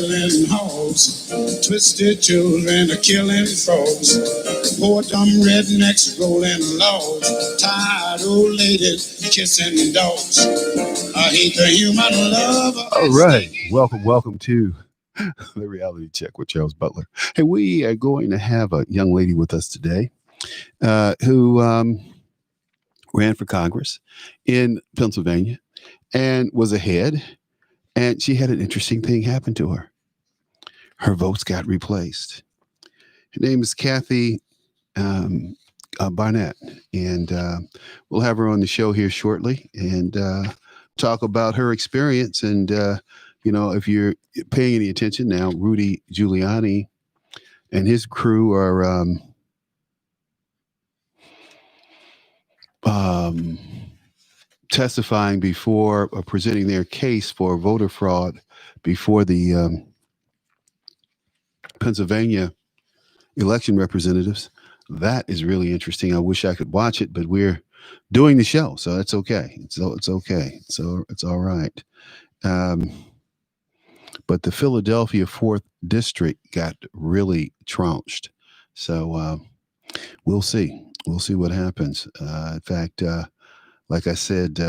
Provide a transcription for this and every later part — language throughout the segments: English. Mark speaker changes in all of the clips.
Speaker 1: stealing hoes, twisted children are killing frogs, poor dumb rednecks rolling logs, tired old ladies kissing dogs. I hate the human love. All right. Welcome to the Reality Check with Charles Butler. Hey, we are going to have a young lady with us today who ran for Congress in Pennsylvania and was ahead. And she had an interesting thing happen to her. Her votes got replaced. Her name is Kathy Barnett. And we'll have her on the show here shortly and talk about her experience. And, if you're paying any attention now, Rudy Giuliani and his crew are testifying before or presenting their case for voter fraud before the Pennsylvania election representatives. That is really interesting. I wish I could watch it, but we're doing the show, so it's okay. It's okay. So it's all right. But the Philadelphia 4th District got really trounced. So we'll see. We'll see what happens. In fact, like I said,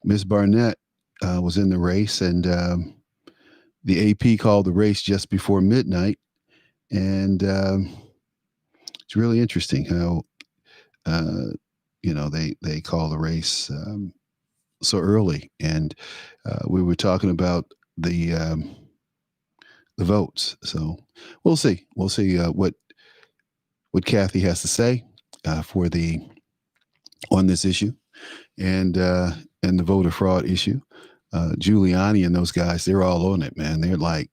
Speaker 1: Ms. Barnett was in the race, and the AP called the race just before midnight. And it's really interesting how, they call the race so early. And we were talking about the votes. So we'll see. We'll see what Kathy has to say on this issue and the voter fraud issue. Giuliani and those guys, they're all on it, man. They're like,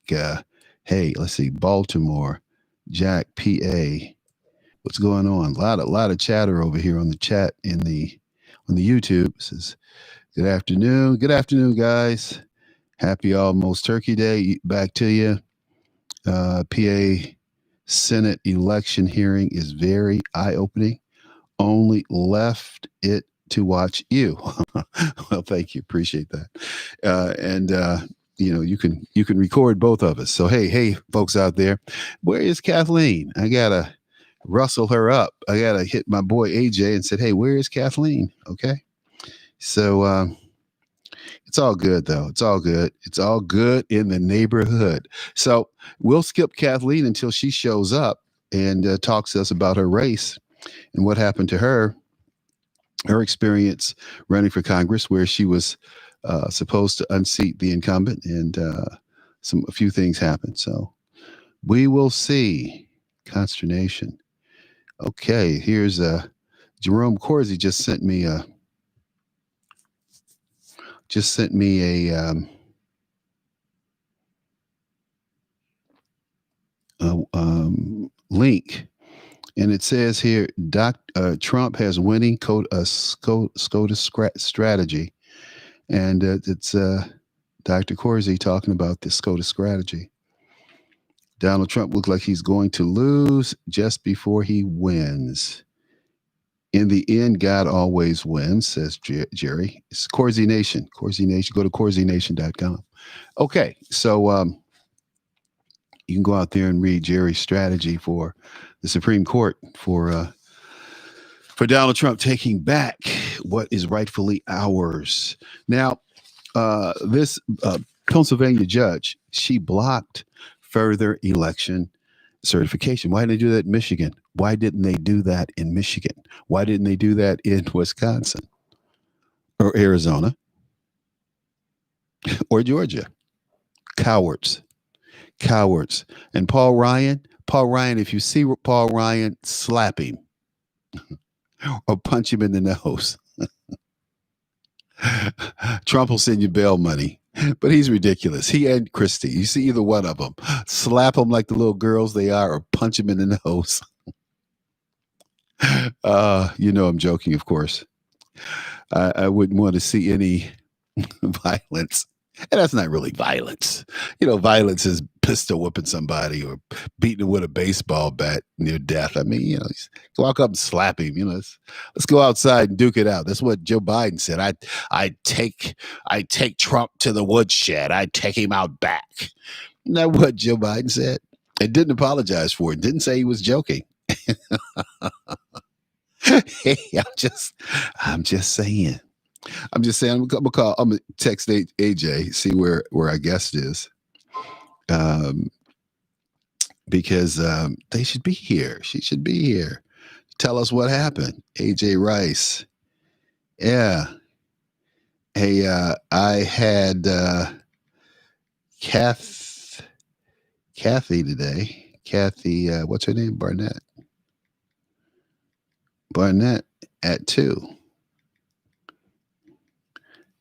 Speaker 1: hey, let's see, Baltimore, Jack, PA. What's going on? A lot of chatter over here on the chat on the YouTube. It says, good afternoon, guys. Happy almost Turkey Day. Back to you. PA Senate election hearing is very eye-opening. Only left it to watch you. Well, thank you. Appreciate that. You can record both of us. So, hey, folks out there, where is Kathleen? I got to rustle her up. I got to hit my boy AJ and said, hey, where is Kathleen? Okay. So, it's all good, though. It's all good. It's all good in the neighborhood. So we'll skip Kathleen until she shows up and talks to us about her race and what happened to her experience running for Congress, where she was supposed to unseat the incumbent, and a few things happened. So we will see. Consternation. Okay, here's Jerome Corsi just sent me a link, and it says here, Trump has winning SCOTUS strategy, and it's Dr. Corsi talking about the SCOTUS strategy. Donald Trump looks like he's going to lose just before he wins. In the end, God always wins, says Jerry. It's Corsi Nation. Corsi Nation. Go to CorsiNation.com. Okay, so you can go out there and read Jerry's strategy for the Supreme Court for Donald Trump taking back what is rightfully ours. Now, this Pennsylvania judge, she blocked further election certification. Why didn't they do that in Michigan? Why didn't they do that in Michigan? Why didn't they do that in Wisconsin or Arizona or Georgia? Cowards. And Paul Ryan, if you see Paul Ryan, slap him or punch him in the nose. Trump will send you bail money, but he's ridiculous. He and Christie, you see either one of them, slap them like the little girls they are, or punch him in the nose. I'm joking, of course. I wouldn't want to see any violence. And that's not really violence. Violence is pistol whipping somebody or beating him with a baseball bat near death. I mean, walk up and slap him. Let's go outside and duke it out. That's what Joe Biden said. I take Trump to the woodshed. I take him out back. Isn't that what Joe Biden said? And didn't apologize for it. Didn't say he was joking. Hey, I'm just saying. I'm gonna text AJ, see where our guest is. Because they should be here. She should be here. Tell us what happened. AJ Rice. Yeah. Hey, I had Kathy today. Kathy, what's her name? Barnett at 2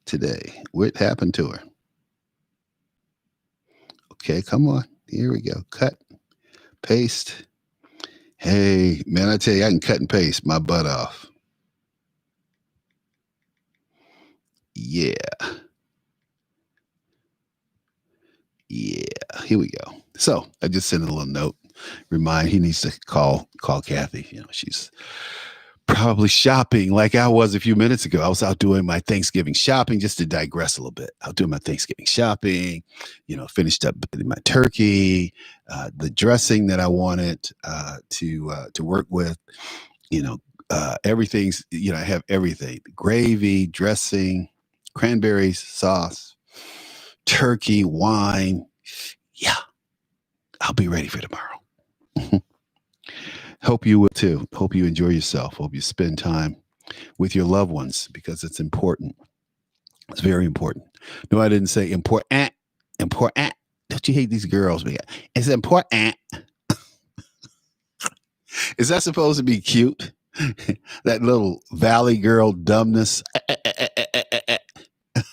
Speaker 1: today. What happened to her? Okay, come on. Here we go. Cut, paste. Hey, man, I tell you, I can cut and paste my butt off. Yeah. Here we go. So I just sent a little note. Remind he needs to call Kathy. She's probably shopping like I was a few minutes ago. I was out doing my Thanksgiving shopping, just to digress a little bit. Out doing my Thanksgiving shopping, finished up my turkey, the dressing that I wanted to work with, everything's, I have everything: gravy, dressing, cranberries, sauce, turkey, wine. Yeah, I'll be ready for tomorrow. Hope you will too. Hope you enjoy yourself. Hope you spend time with your loved ones, because it's important. It's very important. No, I didn't say important. Important. Don't you hate these girls? It's important. Is that supposed to be cute? That little Valley Girl dumbness.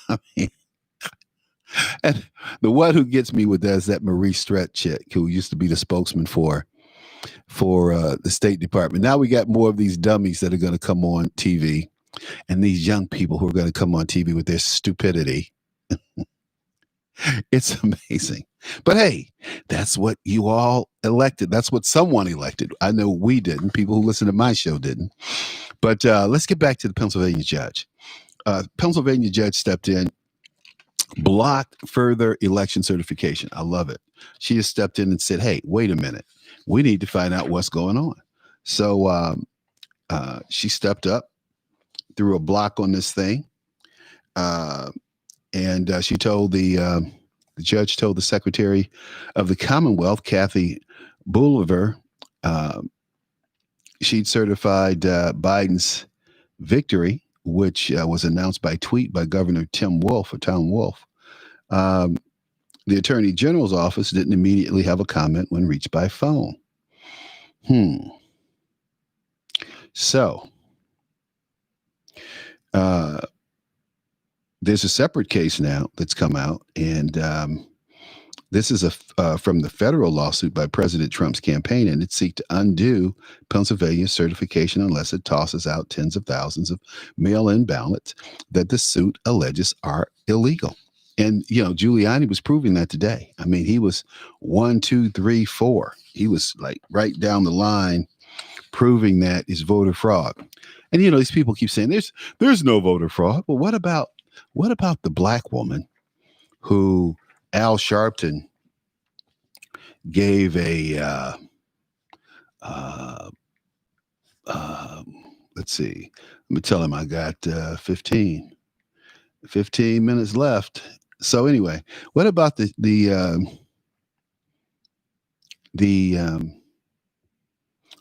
Speaker 1: I mean, and the one who gets me with that is that Marie Stretch chick who used to be the spokesman for the State Department. Now we got more of these dummies that are going to come on TV, and these young people who are going to come on TV with their stupidity. It's amazing. But hey, that's what you all elected. That's what someone elected. I know we didn't. People who listen to my show didn't. But let's get back to the Pennsylvania judge. Pennsylvania judge stepped in, blocked further election certification. I love it. She has stepped in and said, hey, wait a minute. We need to find out what's going on. So she stepped up, threw a block on this thing. And she told the judge told the Secretary of the Commonwealth, Kathy Butler, she'd certified Biden's victory, which was announced by tweet by Governor Tom Wolf. The Attorney General's office didn't immediately have a comment when reached by phone. So there's a separate case now that's come out, and this is from the federal lawsuit by President Trump's campaign, and it seeks to undo Pennsylvania's certification unless it tosses out tens of thousands of mail-in ballots that the suit alleges are illegal. And, Giuliani was proving that today. I mean, he was 1, 2, 3, 4. He was like right down the line proving that it's voter fraud. And, these people keep saying there's no voter fraud. Well, what about the black woman who Al Sharpton gave a, let's see, let me tell him I got 15 minutes left. So anyway, what about the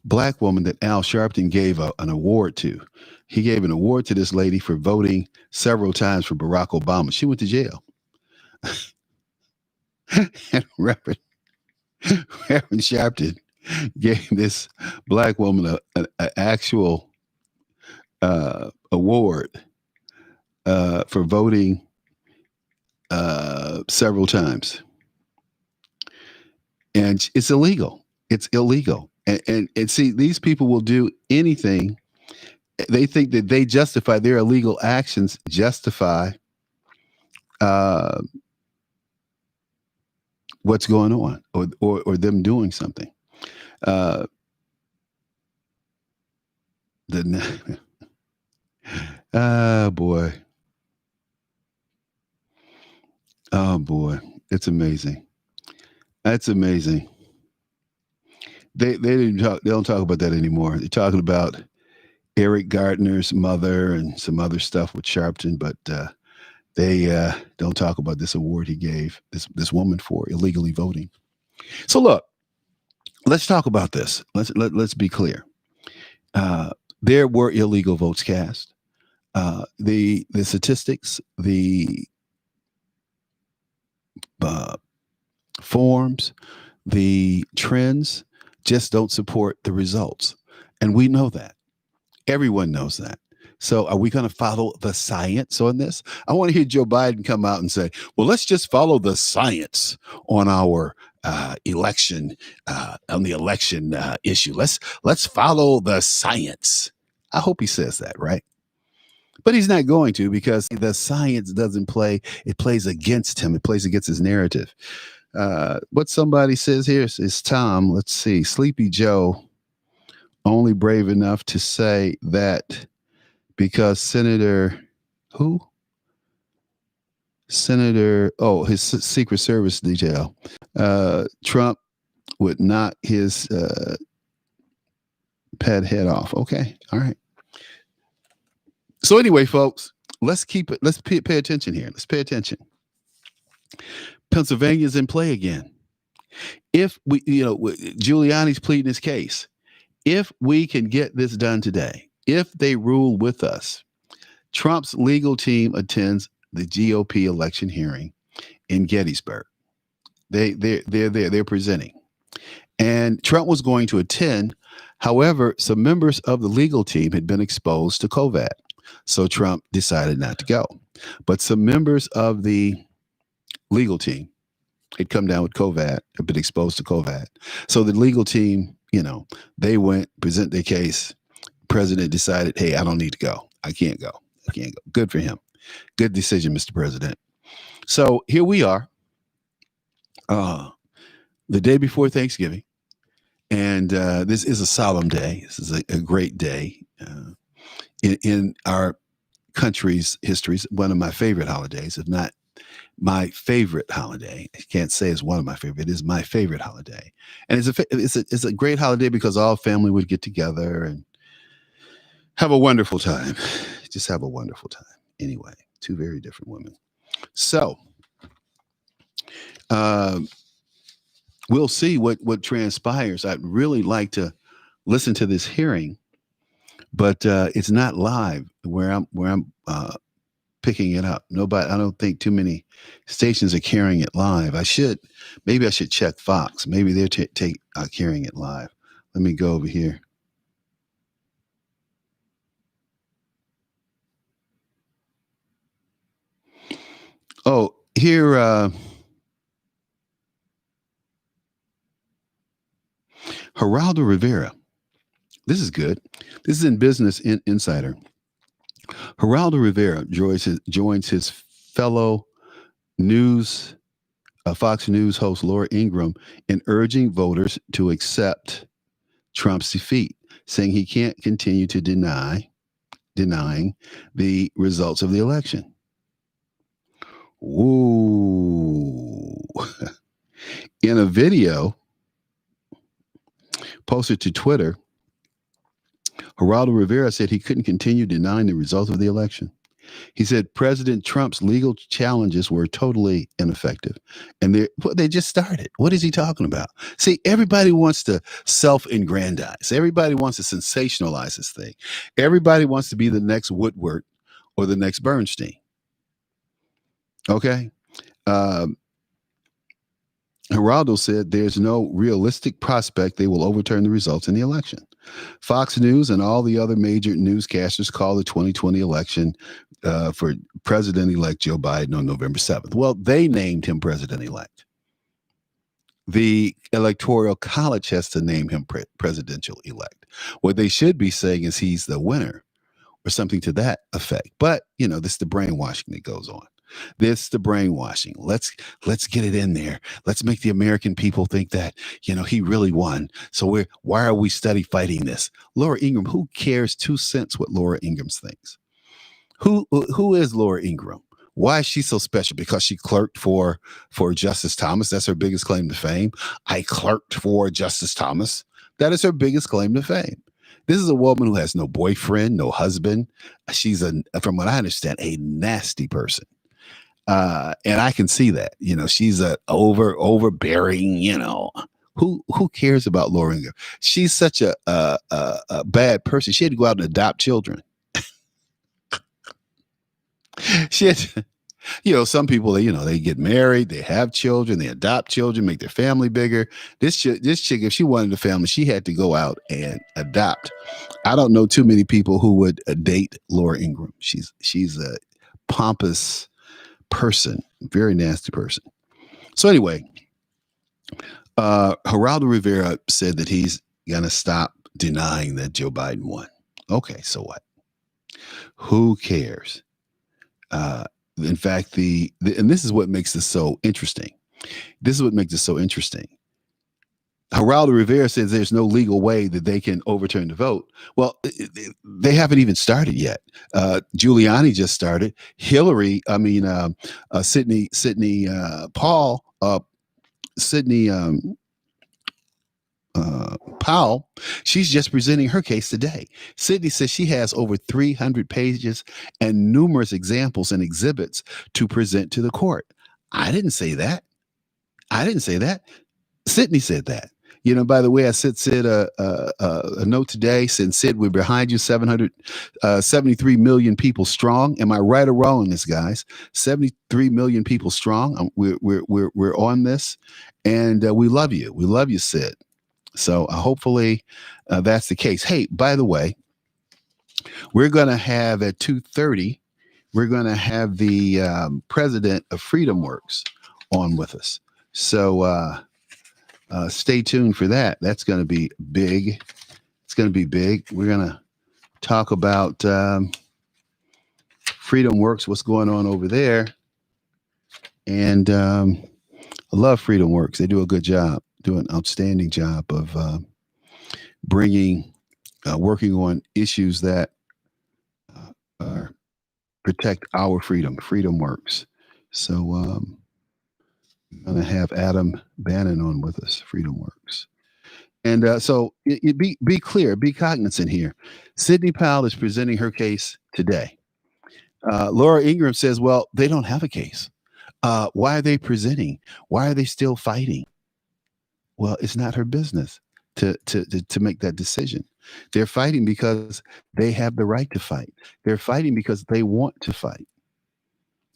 Speaker 1: black woman that Al Sharpton gave an award to? He gave an award to this lady for voting several times for Barack Obama. She went to jail. And Reverend Sharpton gave this black woman an actual award for voting several times. And it's illegal. It's illegal. And see, these people will do anything. They think that they justify their illegal actions, what's going on, or them doing something. Uh, the boy, oh boy, it's amazing. That's amazing. They didn't talk. They don't talk about that anymore. They're talking about Eric Gardner's mother and some other stuff with Sharpton, but they don't talk about this award he gave this woman for illegally voting. So look, let's talk about this. Let's be clear. There were illegal votes cast. The statistics, the forms, the trends just don't support the results, and we know that. Everyone knows that. So are we going to follow the science on this? I want to hear Joe Biden come out and say, well, let's just follow the science on our election, on the election issue. Let's follow the science. I hope he says that, right? But he's not going to, because the science doesn't play. It plays against him. It plays against his narrative. What somebody says here is Tom. Let's see. Sleepy Joe, only brave enough to say that because Senator, who? Senator, his Secret Service detail, Trump would knock his pet head off. Okay. All right. So anyway, folks, let's keep it. Let's pay attention here. Let's pay attention. Pennsylvania's in play again. If we, Giuliani's pleading his case. If we can get this done today, if they rule with us, Trump's legal team attends the GOP election hearing in Gettysburg. They're there. They're presenting, and Trump was going to attend. However, some members of the legal team had been exposed to COVID, so Trump decided not to go. But some members of the legal team had come down with COVID, had been exposed to COVID. So the legal team, they went, present their case. President decided, hey, I don't need to go. I can't go. Good for him. Good decision, Mr. President. So here we are, the day before Thanksgiving. And this is a solemn day. This is a great day in our country's history. It's one of my favorite holidays, if not my favorite holiday. I can't say it's one of my favorite. It is my favorite holiday. And it's a great holiday because all family would get together and have a wonderful time. Just have a wonderful time. Anyway, two very different women. So we'll see what transpires. I'd really like to listen to this hearing, but it's not live where I'm picking it up. I don't think too many stations are carrying it live. Maybe I should check Fox. Maybe they're carrying it live. Let me go over here. Oh, here, Geraldo Rivera. This is good. This is in Business Insider. Geraldo Rivera joins his fellow Fox News host Laura Ingraham in urging voters to accept Trump's defeat, saying he can't continue to denying the results of the election. Ooh. In a video posted to Twitter, Geraldo Rivera said he couldn't continue denying the results of the election. He said President Trump's legal challenges were totally ineffective. And they just started. What is he talking about? See, everybody wants to self-aggrandize. Everybody wants to sensationalize this thing. Everybody wants to be the next Woodward or the next Bernstein. Okay? Geraldo said there's no realistic prospect they will overturn the results in the election. Fox News and all the other major newscasters call the 2020 election for President-elect Joe Biden on November 7th. Well, they named him President-elect. The Electoral College has to name him presidential-elect. What they should be saying is he's the winner or something to that effect. But, this is the brainwashing that goes on. This the brainwashing. Let's get it in there. Let's make the American people think that he really won. So why are we fighting this? Laura Ingraham. Who cares 2 cents what Laura Ingraham thinks? Who is Laura Ingraham? Why is she so special? Because she clerked for Justice Thomas. That's her biggest claim to fame. I clerked for Justice Thomas. That is her biggest claim to fame. This is a woman who has no boyfriend, no husband. She's from what I understand, a nasty person. And I can see that. She's a overbearing. Who cares about Laura Ingraham? She's such a bad person. She had to go out and adopt children. She had to, some people, they get married, they have children, they adopt children, make their family bigger. This chick, if she wanted a family, she had to go out and adopt. I don't know too many people who would date Laura Ingraham. She's a pompous person, very nasty person. So anyway, Geraldo Rivera said that he's gonna stop denying that Joe Biden won. Okay, so what? Who cares? In fact, and this is what makes this so interesting. This is what makes it so interesting. Geraldo Rivera says there's no legal way that they can overturn the vote. Well, they haven't even started yet. Giuliani just started. Powell, she's just presenting her case today. Sidney says she has over 300 pages and numerous examples and exhibits to present to the court. I didn't say that. Sidney said that. By the way, I sent Sid a note today saying, Sid, we're behind you, 73 million people strong. Am I right or wrong on this, guys? 73 million people strong. We're on this, and we love you. We love you, Sid. So hopefully that's the case. Hey, by the way, we're going to have at 2:30, we're going to have the president of FreedomWorks on with us. So stay tuned for that. That's going to be big. It's going to be big. We're going to talk about FreedomWorks, what's going on over there. And I love FreedomWorks. They do a good job. Do an outstanding job of working on issues that protect our freedom. FreedomWorks. So I'm going to have Adam Bannon on with us, FreedomWorks. And so be clear, be cognizant here. Sidney Powell is presenting her case today. Laura Ingraham says, well, they don't have a case. Why are they presenting? Why are they still fighting? Well, it's not her business to make that decision. They're fighting because they have the right to fight. They're fighting because they want to fight.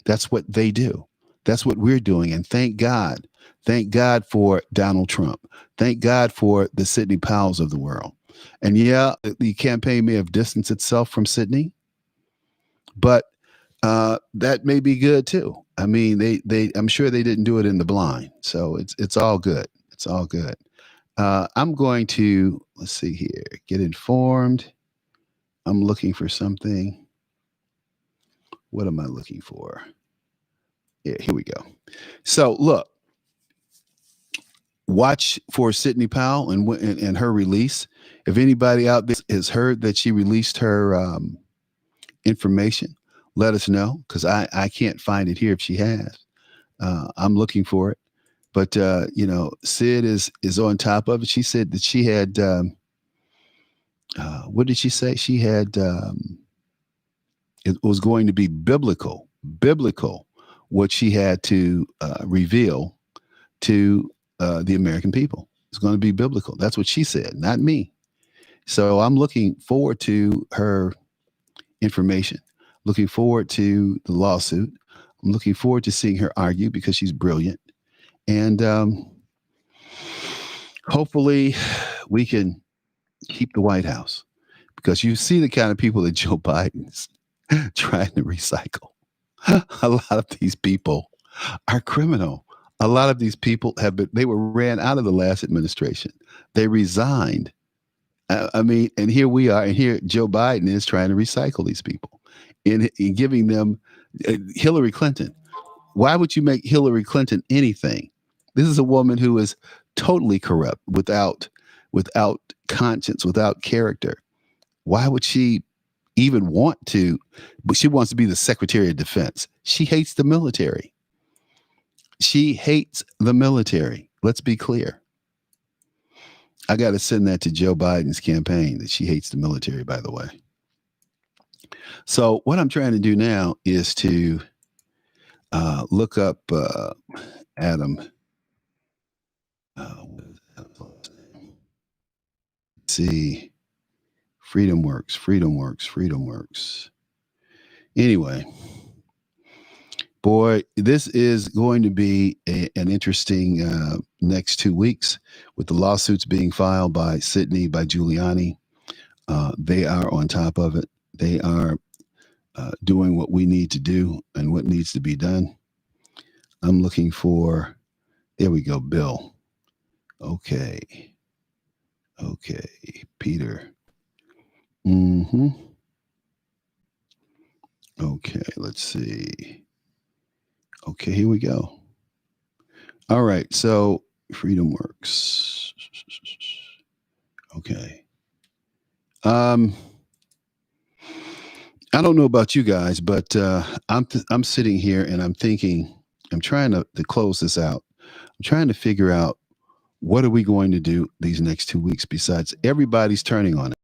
Speaker 1: That's what they do. That's what we're doing. And thank God for Donald Trump. Thank God for the Sidney Powells of the world. And yeah, the campaign may have distanced itself from Sidney, but that may be good too. I mean, I'm sure they didn't do it in the blind. So it's all good. It's all good. I'm going to, let's see here, get informed. I'm looking for something. What am I looking for? Yeah, here we go. So look, watch for Sidney Powell and her release. If anybody out there has heard that she released her information, let us know, because I can't find it here if she has. I'm looking for it. But, Sid is on top of it. She said that she had, what did she say? She had, it was going to be biblical, what she had to reveal to the American people. It's going to be biblical. That's what she said, not me. So I'm looking forward to her information, looking forward to the lawsuit. I'm looking forward to seeing her argue because she's brilliant. And hopefully we can keep the White House, because you see the kind of people that Joe Biden's trying to recycle. A lot of these people are criminal. A lot of these people they were ran out of the last administration. They resigned. And here we are, and here Joe Biden is trying to recycle these people in giving them Hillary Clinton. Why would you make Hillary Clinton anything? This is a woman who is totally corrupt, without conscience, without character. Why would she even want to? But she wants to be the Secretary of Defense. She hates the military. She hates the military. Let's be clear. I got to send that to Joe Biden's campaign that she hates the military, by the way. So what I'm trying to do now is to look up Adam. Let's see. FreedomWorks. Anyway, boy, this is going to be an interesting next 2 weeks with the lawsuits being filed by Sidney, by Giuliani. They are on top of it. They are doing what we need to do and what needs to be done. I'm looking for, there we go, Bill. Okay, Peter. Okay, let's see. Okay, here we go. All right, so FreedomWorks. Okay. I don't know about you guys, but I'm sitting here and I'm thinking, I'm trying to close this out. I'm trying to figure out, what are we going to do these next 2 weeks besides everybody's turning on it?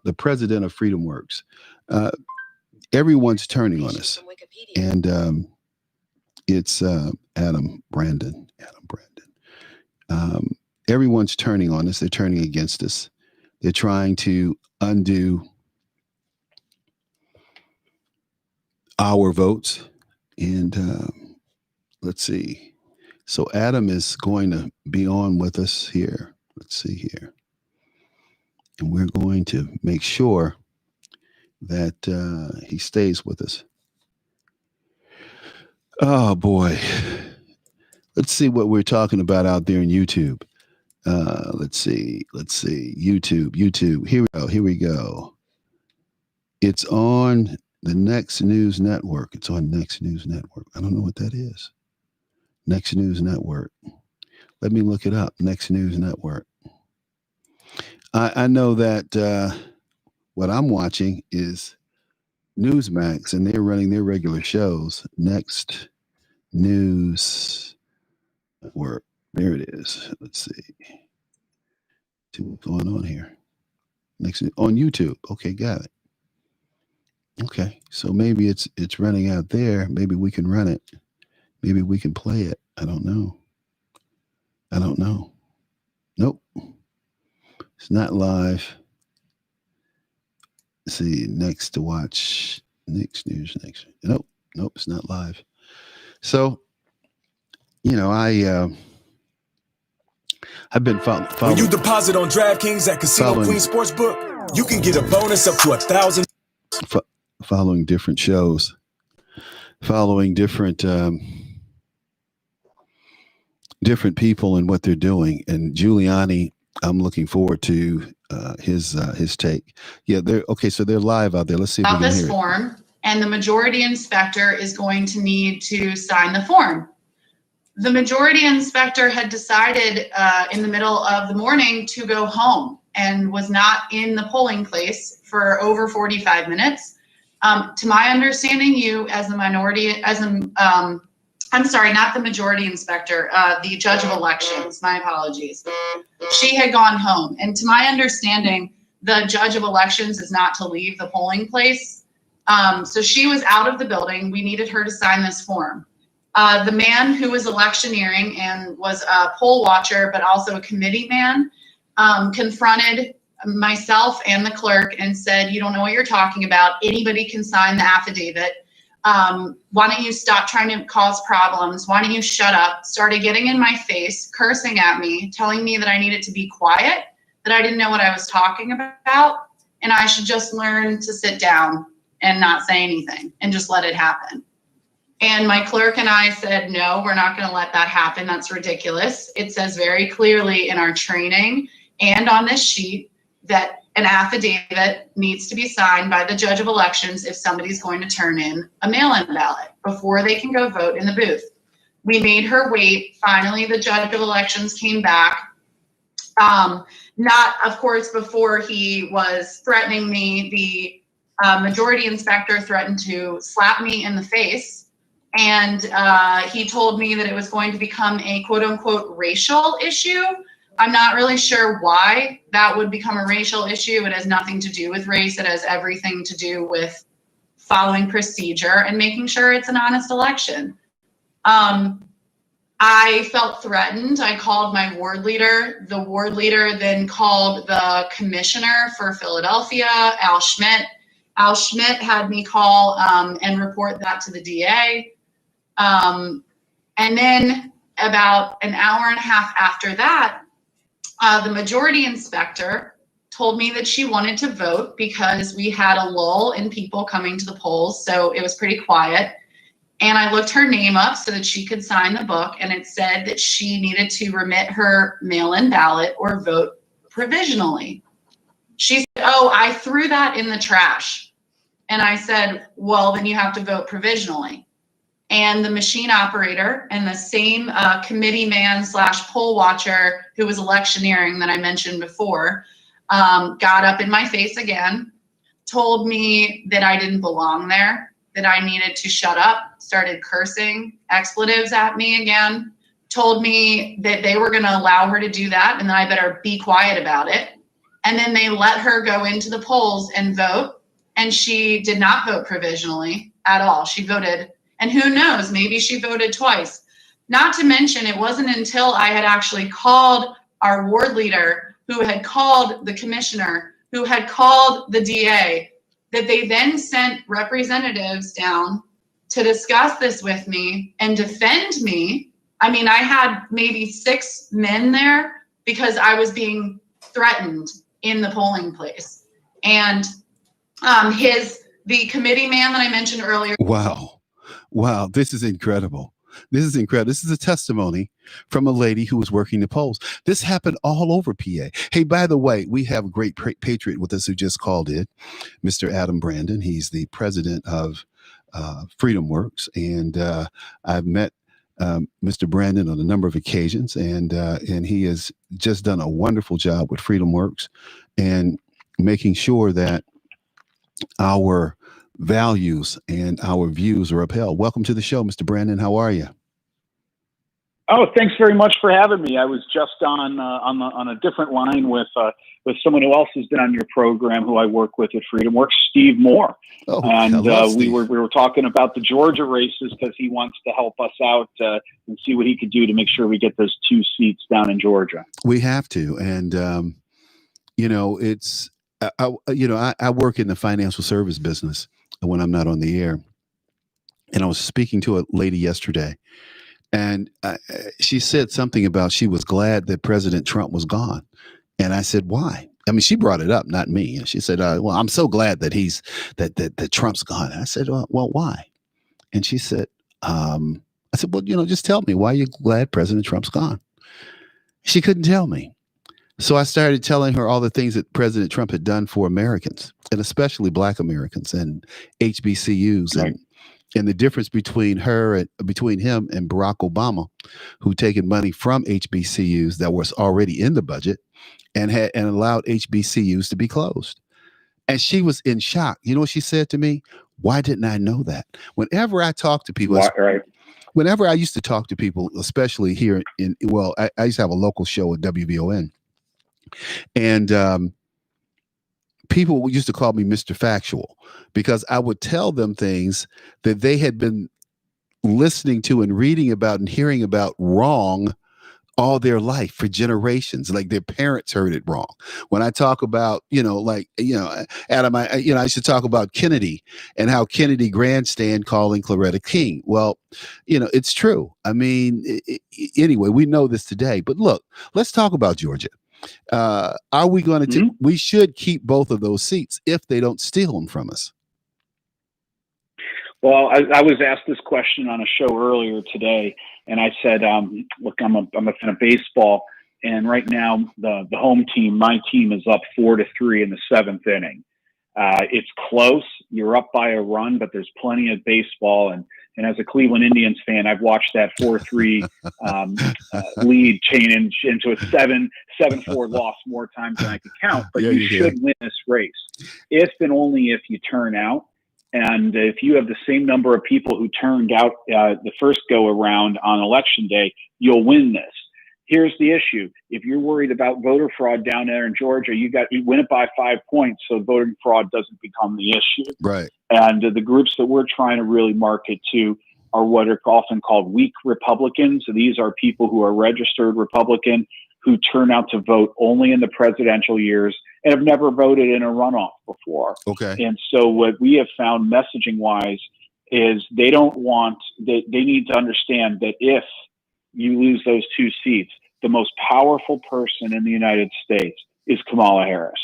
Speaker 1: The president of FreedomWorks, everyone's turning on us. And it's Adam Brandon. Everyone's turning on us. They're turning against us. They're trying to undo our votes. And let's see. So Adam is going to be on with us here. Let's see here. And we're going to make sure that he stays with us. Oh, boy. Let's see what we're talking about out there in YouTube. Let's see. YouTube. Here we go. It's on the Next News Network. I don't know what that is. Next News Network. Let me look it up. Next News Network. I know that what I'm watching is Newsmax, and they're running their regular shows. Next News Network. There it is. Let's see what's going on here. Next on YouTube. Okay, got it. Okay, so maybe it's running out there. Maybe we can run it. Maybe we can play it. I don't know. Nope. It's not live. Let's see, next to watch. Next News. Nope, it's not live. So, I've been following.
Speaker 2: When you deposit on DraftKings at Casino Queen Sportsbook, you can get a bonus up to 1,000.
Speaker 1: Following different shows, following different people and what they're doing. And Giuliani, I'm looking forward to his take. Yeah, they're okay. So they're live out there. Let's see if we can
Speaker 3: this
Speaker 1: hear
Speaker 3: form, and the majority inspector is going to need to sign the form. The majority inspector had decided in the middle of the morning to go home and was not in the polling place for over 45 minutes. To my understanding, you as the minority, I'm sorry, not the majority inspector, the judge of elections, my apologies. She had gone home. And to my understanding, the judge of elections is not to leave the polling place. So she was out of the building. We needed her to sign this form. The man who was electioneering and was a poll watcher, but also a committee man, confronted myself and the clerk and said, "You don't know what you're talking about. Anybody can sign the affidavit. Why don't you stop trying to cause problems? Why don't you shut up?" Started getting in my face, cursing at me, telling me that I needed to be quiet, that I didn't know what I was talking about, and I should just learn to sit down and not say anything and just let it happen. And my clerk and I said, "No, we're not going to let that happen. That's ridiculous. It says very clearly in our training and on this sheet that an affidavit needs to be signed by the judge of elections if somebody's going to turn in a mail-in ballot before they can go vote in the booth. We made her wait. Finally, the judge of elections came back. Not, of course, before he was threatening me. The majority inspector threatened to slap me in the face. And he told me that it was going to become a quote unquote racial issue. I'm not really sure why that would become a racial issue. It has nothing to do with race. It has everything to do with following procedure and making sure it's an honest election. I felt threatened. I called my ward leader. The ward leader then called the commissioner for Philadelphia, Al Schmidt. Al Schmidt had me call and report that to the DA. And then about an hour and a half after that, the majority inspector told me that she wanted to vote because we had a lull in people coming to the polls, so it was pretty quiet. And I looked her name up so that she could sign the book, and it said that she needed to remit her mail-in ballot or vote provisionally. She said, "Oh, I threw that in the trash." And I said, "Well, then you have to vote provisionally." And the machine operator and the same committee man / poll watcher who was electioneering that I mentioned before got up in my face again, told me that I didn't belong there, that I needed to shut up, started cursing expletives at me again, told me that they were going to allow her to do that and that I better be quiet about it. And then they let her go into the polls and vote. And she did not vote provisionally at all. She voted, and who knows, maybe she voted twice. Not to mention, it wasn't until I had actually called our ward leader, who had called the commissioner, who had called the DA, that they then sent representatives down to discuss this with me and defend me. I mean, I had maybe 6 men there because I was being threatened in the polling place. And the committee man that I mentioned earlier.
Speaker 1: Wow, this is incredible. This is incredible. This is a testimony from a lady who was working the polls. This happened all over PA. Hey, by the way, we have a great patriot with us who just called in, Mr. Adam Brandon. He's the president of Freedom Works, and I've met Mr. Brandon on a number of occasions, and he has just done a wonderful job with Freedom Works and making sure that our values and our views are upheld. Welcome to the show, Mr. Brandon. How are you?
Speaker 4: Oh, thanks very much for having me. I was just on a different line with someone who else has been on your program, who I work with at Freedom Works, Steve Moore. Oh, and we were talking about the Georgia races because he wants to help us out and see what he could do to make sure we get those 2 seats down in Georgia.
Speaker 1: We have to, and it's I work in the financial service business when I'm not on the air, and I was speaking to a lady yesterday. And she said something about she was glad that President Trump was gone. And I said, why? I mean, she brought it up, not me. And she said, well, I'm so glad that that Trump's gone. And I said, well, why? And she said, I said, well, just tell me why you're glad President Trump's gone. She couldn't tell me. So I started telling her all the things that President Trump had done for Americans, and especially Black Americans and HBCUs. Right. And the difference between him and Barack Obama, who taken money from HBCUs that was already in the budget and allowed HBCUs to be closed. And she was in shock. You know what she said to me? Why didn't I know that? Whenever I talk to people, whenever I used to talk to people, especially here I used to have a local show at WVON. And people used to call me Mr. Factual because I would tell them things that they had been listening to and reading about and hearing about wrong all their life for generations. Like their parents heard it wrong. When I talk about, Adam, I used to talk about Kennedy and how Kennedy grandstand calling Coretta King. Well, it's true. I mean, anyway, we know this today. But look, let's talk about Georgia. Are we going to we should keep both of those seats if they don't steal them from us?
Speaker 4: Well, I was asked this question on a show earlier today, and I said, look, I'm a fan of baseball, And right now, the home team, my team, is up 4-3 in the 7th inning. It's close. You're up by a run, but there's plenty of baseball. And as a Cleveland Indians fan, I've watched that 4-3 lead change into a 7-4 loss more times than I could count. But
Speaker 1: yeah,
Speaker 4: you should win this race if and only if you turn out. And if you have the same number of people who turned out the first go around on election day, you'll win this. Here's the issue. If you're worried about voter fraud down there in Georgia, you win it by 5 points so voting fraud doesn't become the issue.
Speaker 1: Right.
Speaker 4: And the groups that we're trying to really market to are what are often called weak Republicans. So these are people who are registered Republican who turn out to vote only in the presidential years and have never voted in a runoff before.
Speaker 1: Okay.
Speaker 4: And so what we have found messaging wise is they need to understand that if you lose those 2 seats, the most powerful person in the United States is Kamala Harris.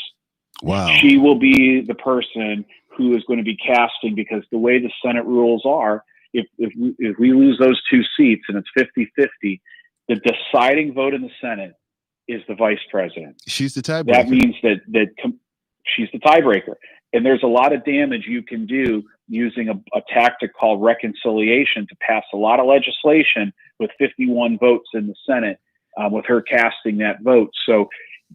Speaker 1: Wow.
Speaker 4: She will be the person who is going to be casting, because the way the Senate rules are, if we lose those 2 seats and it's 50-50, the deciding vote in the Senate is the vice president.
Speaker 1: She's the tiebreaker.
Speaker 4: That means that she's the tiebreaker. And there's a lot of damage you can do using a tactic called reconciliation to pass a lot of legislation with 51 votes in the Senate, with her casting that vote. So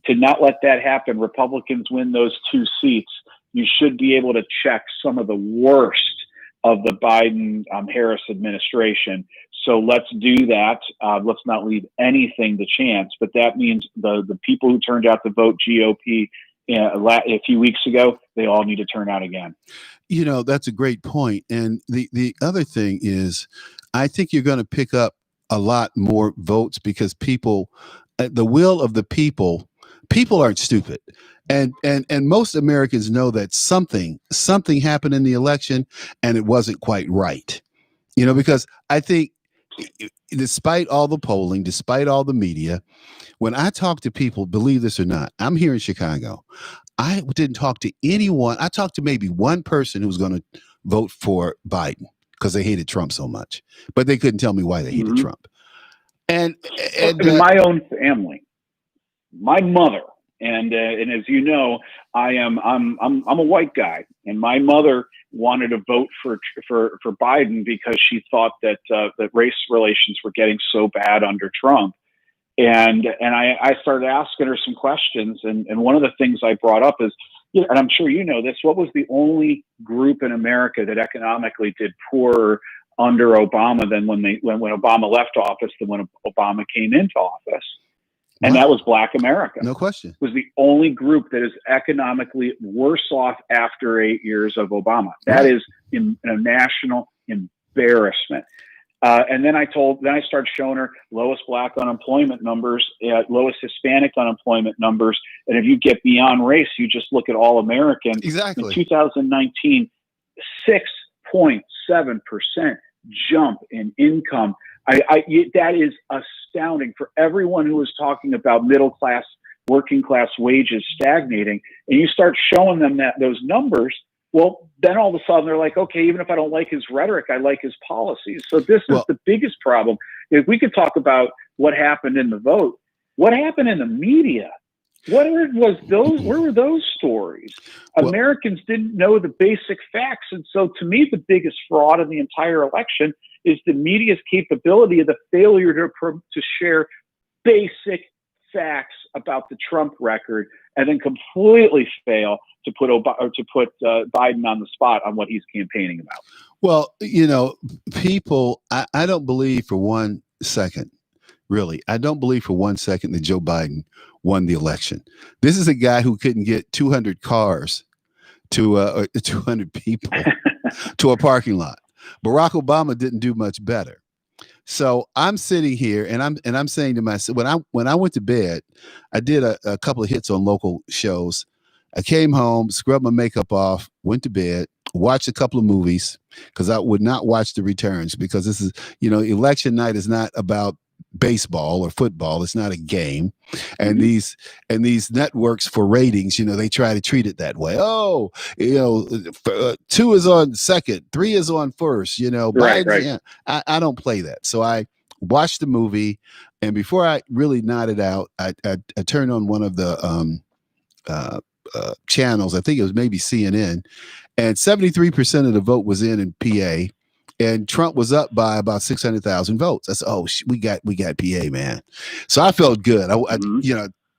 Speaker 4: to not let that happen, Republicans win those 2 seats, you should be able to check some of the worst of the Biden-Harris administration. So let's do that. Let's not leave anything to chance. But that means the people who turned out to vote GOP a few weeks ago, they all need to turn out again.
Speaker 1: You know, that's a great point. And the other thing is, I think you're going to pick up a lot more votes because people, the will of the people aren't stupid. And most Americans know that something happened in the election and it wasn't quite right. You know, because I think despite all the polling, despite all the media, when I talk to people, believe this or not, I'm here in Chicago. I didn't talk to anyone. I talked to maybe one person who was going to vote for Biden because they hated Trump so much, but they couldn't tell me why they hated Trump. And
Speaker 4: in my own family, my mother, and as you know, I'm a white guy, and my mother wanted to vote for Biden because she thought that race relations were getting so bad under Trump. And I started asking her some questions, and one of the things I brought up is, and I'm sure you know this, what was the only group in America that economically did poorer under Obama than when Obama left office than when Obama came into office? And that was Black America.
Speaker 1: No question.
Speaker 4: Was the only group that is economically worse off after 8 years of Obama. That is a national embarrassment. And then I started showing her lowest Black unemployment numbers, lowest Hispanic unemployment numbers. And if you get beyond race, you just look at all Americans.
Speaker 1: Exactly.
Speaker 4: In 2019, 6.7% jump in income. That is astounding for everyone who is talking about middle class, working class wages stagnating. And you start showing them those numbers. Well, then all of a sudden they're like, okay, even if I don't like his rhetoric, I like his policies. So this is the biggest problem. If we could talk about what happened in the vote, what happened in the media? Where were those stories? Americans didn't know the basic facts. And so to me, the biggest fraud in the entire election is the media's capability of the failure to share basic facts about the Trump record, and then completely fail to put Biden on the spot on what he's campaigning about.
Speaker 1: Well, you know, people, I don't believe for 1 second, really, I don't believe for 1 second that Joe Biden won the election. This is a guy who couldn't get 200 cars to 200 people to a parking lot. Barack Obama didn't do much better. So I'm sitting here and I'm saying to myself, when I went to bed, I did a couple of hits on local shows. I came home, scrubbed my makeup off, went to bed, watched a couple of movies because I would not watch the returns because this is, election night is not about baseball or football. It's not a game. And these networks for ratings, they try to treat it that way. Oh, 2 is on second, 3 is on first,
Speaker 4: Right.
Speaker 1: Yeah, I don't play that. So I watched the movie, and before I really nodded out, I turned on one of the channels. I think it was maybe CNN, and 73% of the vote was in PA, and Trump was up by about 600,000 votes. I said, "Oh, we got PA, man." So I felt good. I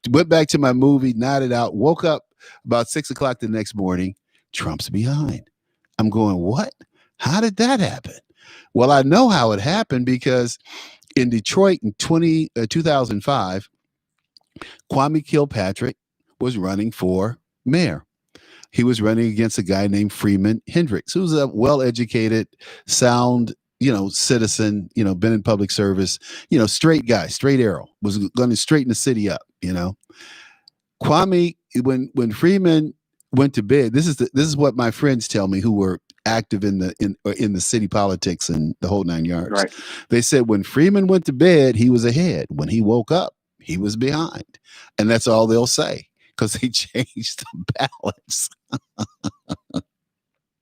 Speaker 1: went back to my movie, nodded out, woke up about 6 o'clock the next morning. Trump's behind. I'm going, what? How did that happen? Well, I know how it happened because in Detroit in 2005, Kwame Kilpatrick was running for mayor. He was running against a guy named Freeman Hendricks, who's a well-educated, sound, citizen, been in public service, straight guy, straight arrow, was going to straighten the city up, Kwame, when Freeman went to bed, this is what my friends tell me who were active in the city politics and the whole 9 yards.
Speaker 4: Right.
Speaker 1: They said when Freeman went to bed, he was ahead. When he woke up, he was behind. And that's all they'll say, because they changed the balance.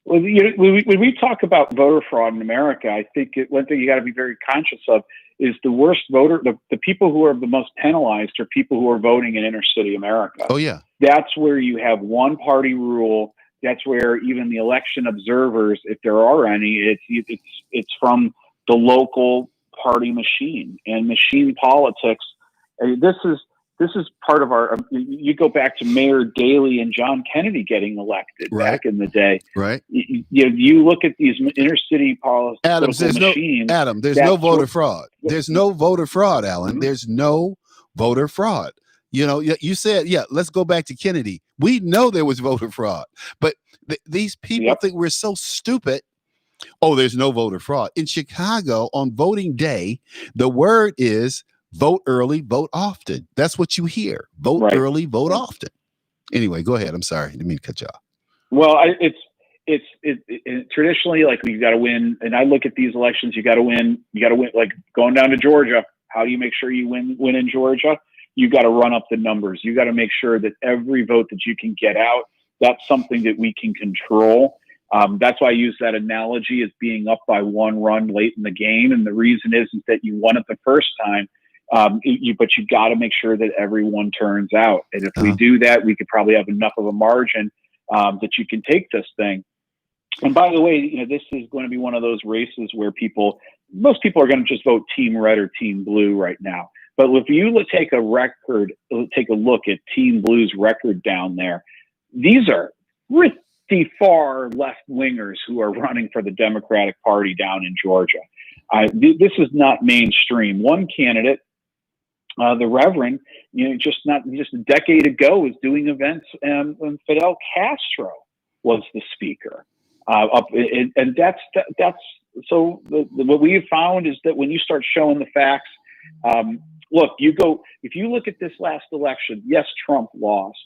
Speaker 4: Well, when we talk about voter fraud in America, I think one thing you got to be very conscious of is the worst voter, the people who are the most penalized are people who are voting in inner city America.
Speaker 1: Oh, yeah.
Speaker 4: That's where you have one party rule. That's where even the election observers, if there are any, it's from the local party machine and machine politics. This is part of our. You go back to Mayor Daley and John Kennedy getting elected back in the day.
Speaker 1: Right.
Speaker 4: You look at these inner city politics.
Speaker 1: Adam, there's no voter fraud. There's no voter fraud, Alan. Mm-hmm. There's no voter fraud. You said, let's go back to Kennedy. We know there was voter fraud, but these people think we're so stupid. Oh, there's no voter fraud. In Chicago on voting day, the word is vote early, vote often. That's what you hear. Vote early, vote often. Anyway, go ahead. I'm sorry. I didn't mean to cut you off.
Speaker 4: Well, it's traditionally, like, you got to win. And I look at these elections, you got to win. You got to win, like going down to Georgia. How do you make sure you win in Georgia? You got to run up the numbers. You got to make sure that every vote that you can get out, that's something that we can control. That's why I use that analogy as being up by one run late in the game. And the reason is that you won it the first time. But you got to make sure that everyone turns out. And if we do that, we could probably have enough of a margin that you can take this thing. And by the way, this is going to be one of those races where most people are going to just vote team red or team blue right now. But if you take a look at Team Blue's record down there, these are pretty far left wingers who are running for the Democratic Party down in Georgia. This is not mainstream. One candidate, the Reverend, just a decade ago, was doing events, when Fidel Castro was the speaker. And that's so. What we have found is that when you start showing the facts, look, if you look at this last election, yes, Trump lost,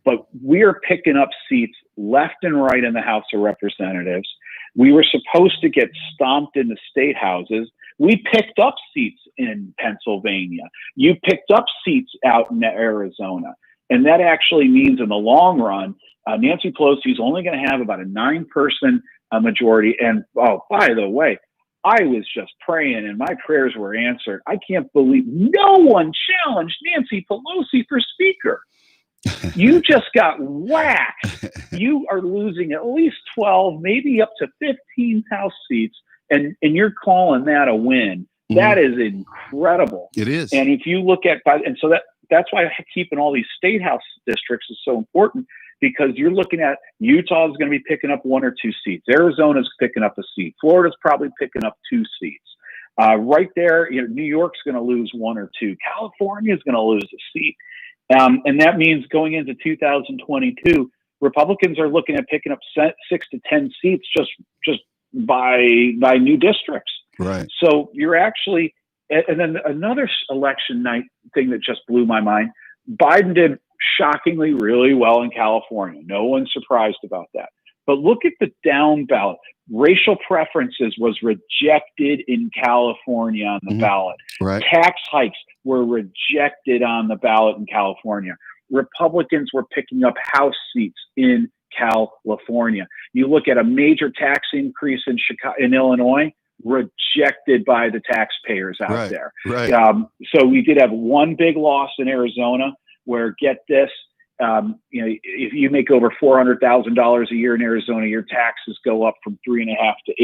Speaker 4: but we are picking up seats left and right in the House of Representatives. We were supposed to get stomped in the state houses. We picked up seats in Pennsylvania. You picked up seats out in Arizona. And that actually means in the long run, Nancy Pelosi is only going to have about a 9-person majority. And, oh, by the way, I was just praying and my prayers were answered. I can't believe no one challenged Nancy Pelosi for speaker. You just got whacked. You are losing at least 12, maybe up to 15 House seats, and you're calling that a win. That is incredible.
Speaker 1: It is.
Speaker 4: And if you look at, so that's why keeping all these state House districts is so important, because you're looking at Utah is going to be picking up 1 or 2 seats. Arizona's picking up a seat. Florida's probably picking up 2 seats. Right there, New York's going to lose 1 or 2. California's going to lose a seat. And that means going into 2022, Republicans are looking at picking up 6 to 10 seats just by new districts.
Speaker 1: Right.
Speaker 4: So you're actually, and then another election night thing that just blew my mind, Biden did shockingly really well in California. No one's surprised about that. But look at the down ballot. Racial preferences was rejected in California on the ballot.
Speaker 1: Right.
Speaker 4: Tax hikes were rejected on the ballot in California. Republicans were picking up House seats in California. You look at a major tax increase in Illinois, rejected by the taxpayers out
Speaker 1: Right.
Speaker 4: there.
Speaker 1: Right.
Speaker 4: So we did have one big loss in Arizona where, get this, if you make over $400,000 a year in Arizona, your taxes go up from 3.5% to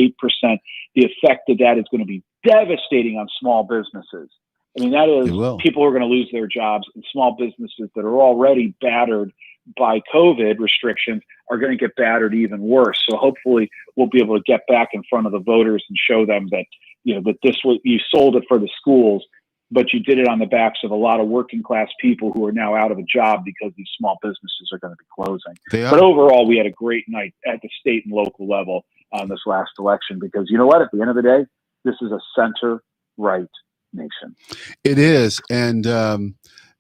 Speaker 4: 8%. The effect of that is going to be devastating on small businesses. I mean, that is, people are going to lose their jobs, and small businesses that are already battered by COVID restrictions are going to get battered even worse. So hopefully we'll be able to get back in front of the voters and show them that, that this was, you sold it for the schools, but you did it on the backs of a lot of working class people who are now out of a job because these small businesses are going to be closing. But overall, we had a great night at the state and local level on this last election, because you know what? At the end of the day, this is a center-right nation.
Speaker 1: It is. And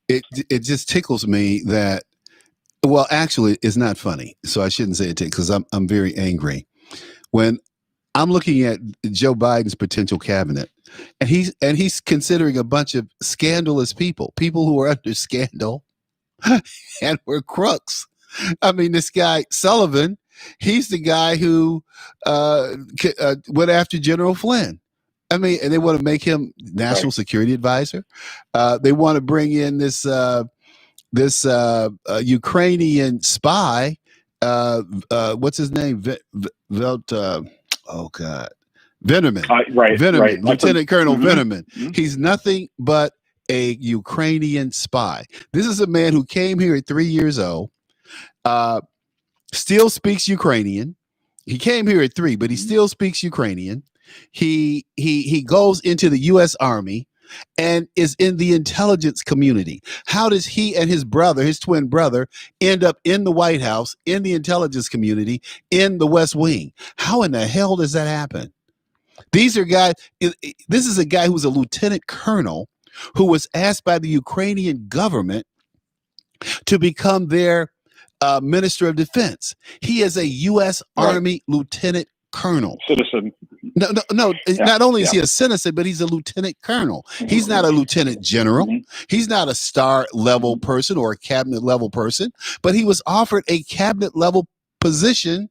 Speaker 1: it just tickles me that, well, actually, it's not funny. So I shouldn't say it because I'm very angry. When I'm looking at Joe Biden's potential cabinet, and he's considering a bunch of scandalous people who are under scandal and were crooks. I mean, this guy Sullivan, he's the guy who went after General Flynn. I mean, and they want to make him national security advisor. They want to bring in this Ukrainian spy. What's his name? Oh God, Veneman. Veneman, Lieutenant Colonel Veneman. Mm-hmm. He's nothing but a Ukrainian spy. This is a man who came here at 3 years old, still speaks Ukrainian. He came here at 3, but he still speaks Ukrainian. He goes into the U.S. Army and is in the intelligence community. How does he and his brother, his twin brother, end up in the White House, in the intelligence community, in the West Wing? How in the hell does that happen? These are guys. This is a guy who's a lieutenant colonel who was asked by the Ukrainian government to become their minister of defense. He is a U.S. Army lieutenant colonel.
Speaker 4: Citizen.
Speaker 1: No. Yeah, not only is he a citizen, but he's a lieutenant colonel. He's not a lieutenant general. He's not a star level person or a cabinet level person, but he was offered a cabinet level position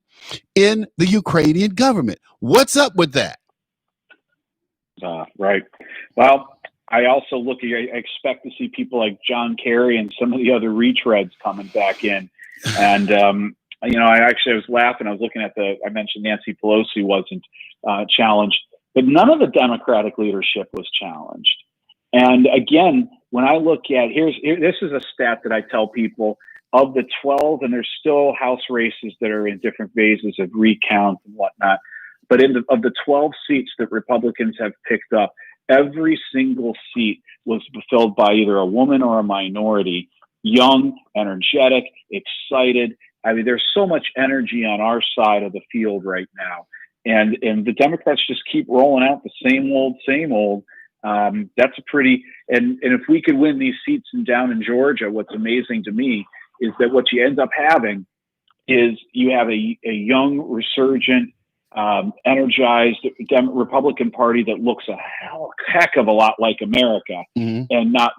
Speaker 1: in the Ukrainian government. What's up with that?
Speaker 4: Right. Well, I also I expect to see people like John Kerry and some of the other retreads coming back in. And, I was laughing. I was looking at I mentioned Nancy Pelosi wasn't challenged, but none of the Democratic leadership was challenged. And again, when I look at, this is a stat that I tell people, of the 12, and there's still House races that are in different phases of recount and whatnot. But of the 12 seats that Republicans have picked up, every single seat was filled by either a woman or a minority, young, energetic, excited. I mean, there's so much energy on our side of the field right now. And the Democrats just keep rolling out the same old. That's a pretty, and if we could win these seats down in Georgia, what's amazing to me is that what you end up having is you have a young, resurgent, energized Republican Party that looks a heck of a lot like America, and not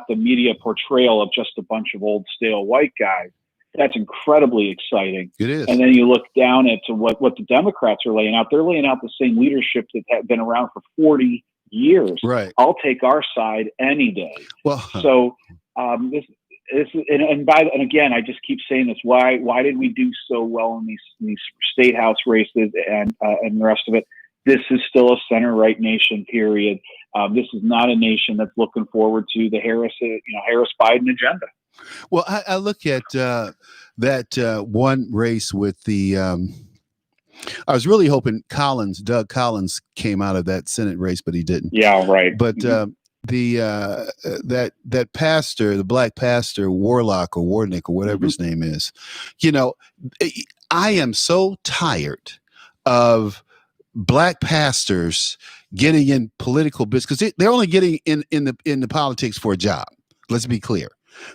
Speaker 4: the media portrayal of just a bunch of old stale white guys. That's incredibly exciting.
Speaker 1: It is.
Speaker 4: And then you look down at what the Democrats are laying out. They're laying out the same leadership that have been around for 40 years.
Speaker 1: Right.
Speaker 4: I'll take our side any day. Well, so this and again, I just keep saying this. Why did we do so well in these state house races and the rest of it? This is still a center right nation. Period. This is not a nation that's looking forward to the Harris Biden agenda.
Speaker 1: Well, I look at that one race with the. I was really hoping Doug Collins came out of that Senate race, but he didn't.
Speaker 4: Yeah, right.
Speaker 1: But that pastor, the black pastor, Warlock or Warnick or whatever his name is, I am so tired of black pastors getting in political business because they're only getting in the politics for a job. Let's be clear.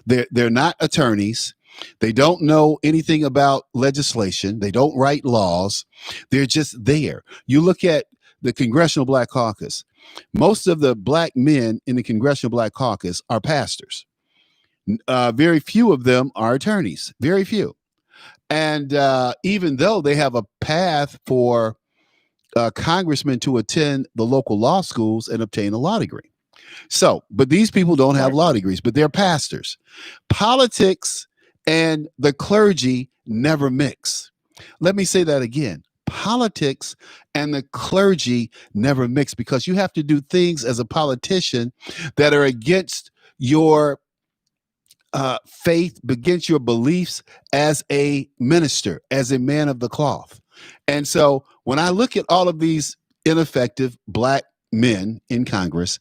Speaker 1: They're not attorneys. They don't know anything about legislation. They don't write laws. They're just there. You look at the Congressional Black Caucus. Most of the black men in the Congressional Black Caucus are pastors. Very few of them are attorneys. Very few. And even though they have a path for congressmen to attend the local law schools and obtain a law degree. So, but these people don't have law degrees, but they're pastors. Politics and the clergy never mix. Let me say that again. Politics and the clergy never mix, because you have to do things as a politician that are against your faith, against your beliefs as a minister, as a man of the cloth. And so when I look at all of these ineffective black men in Congress,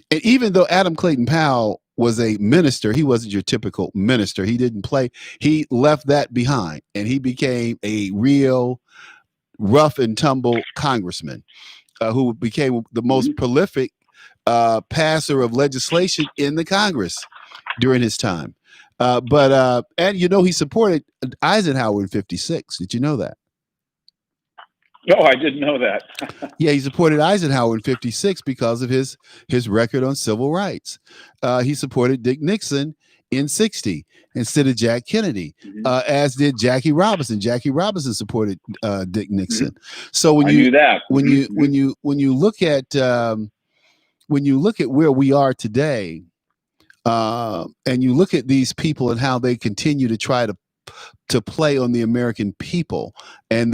Speaker 1: and even though Adam Clayton Powell was a minister, he wasn't your typical minister. He didn't play. He left that behind, and he became a real rough and tumble congressman who became the most prolific passer of legislation in the Congress during his time. And he supported Eisenhower in '56. Did you know that?
Speaker 4: No, I didn't know that.
Speaker 1: Yeah, he supported Eisenhower in '56 because of his record on civil rights. He supported Dick Nixon in '60 instead of Jack Kennedy, as did Jackie Robinson. Jackie Robinson supported Dick Nixon. So when you look at where we are today, and you look at these people and how they continue to try to play on the American people and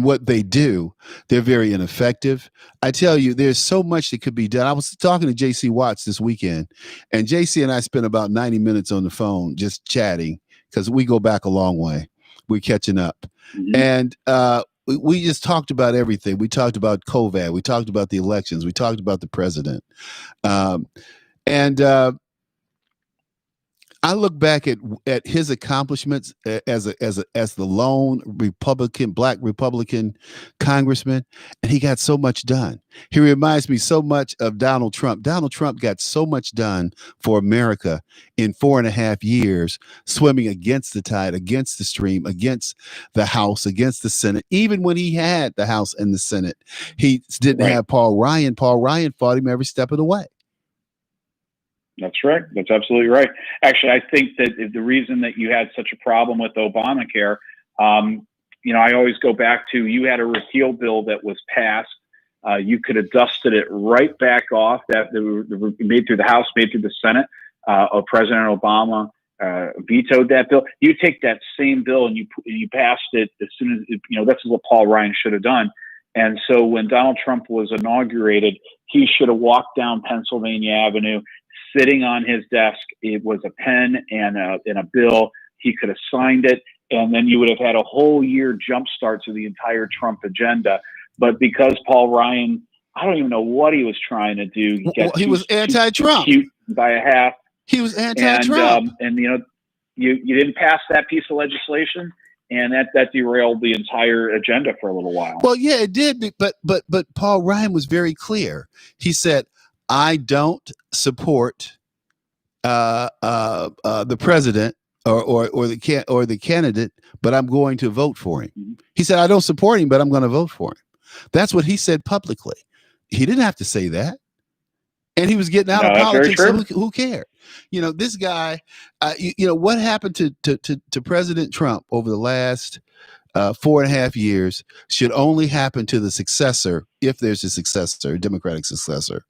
Speaker 1: what they do, they're very ineffective. I tell you, there's so much that could be done. I was talking to JC Watts this weekend, and JC and I spent about 90 minutes on the phone just chatting, because we go back a long way. We're catching up. And we just talked about everything. We talked about COVID. We talked about the elections. We talked about the president. I look back at his accomplishments as the lone black Republican congressman, and he got so much done. He reminds me so much of Donald Trump. Donald Trump got so much done for America in 4.5 years, swimming against the tide, against the stream, against the House, against the Senate. Even when he had the House and the Senate, he didn't have Paul Ryan. Paul Ryan fought him every step of the way.
Speaker 4: That's right. That's absolutely right. Actually, I think that the reason that you had such a problem with Obamacare, I always go back to, you had a repeal bill that was passed. You could have dusted it right back off. That made through the House, made through the Senate. President Obama vetoed that bill. You take that same bill and you passed it as soon as that's what Paul Ryan should have done. And so when Donald Trump was inaugurated, he should have walked down Pennsylvania Avenue. Sitting on his desk, it was a pen and a bill. He could have signed it, and then you would have had a whole year jumpstart to the entire Trump agenda. But because Paul Ryan, I don't even know what he was trying to do.
Speaker 1: He was anti-Trump
Speaker 4: by a half.
Speaker 1: He was anti-Trump,
Speaker 4: and you didn't pass that piece of legislation, and that derailed the entire agenda for a little while.
Speaker 1: Well, yeah, it did. But Paul Ryan was very clear. He said, I don't support the president or the candidate, but I'm going to vote for him. He said, I don't support him, but I'm going to vote for him. That's what he said publicly. He didn't have to say that. And he was getting out of politics, so who cared? This guy, what happened to President Trump over the last 4.5 years should only happen to the successor, if there's a successor, Democratic successor,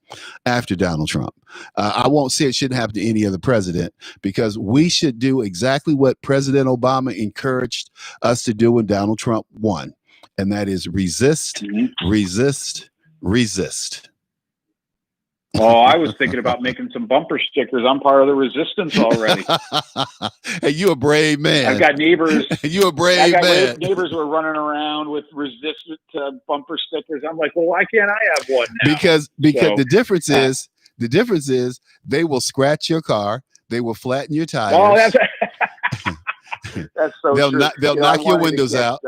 Speaker 1: after Donald Trump. I won't say it shouldn't happen to any other president, because we should do exactly what President Obama encouraged us to do when Donald Trump won, and that is resist, resist, resist.
Speaker 4: Oh, I was thinking about making some bumper stickers. I'm part of the resistance already.
Speaker 1: Hey, you a brave man.
Speaker 4: I've got neighbors.
Speaker 1: You a brave man.
Speaker 4: Neighbors were running around with resistant bumper stickers. I'm like, well, why can't I have one now?
Speaker 1: Because the difference is they will scratch your car. They will flatten your tires.
Speaker 4: Oh, that's so true.
Speaker 1: They'll knock your windows out.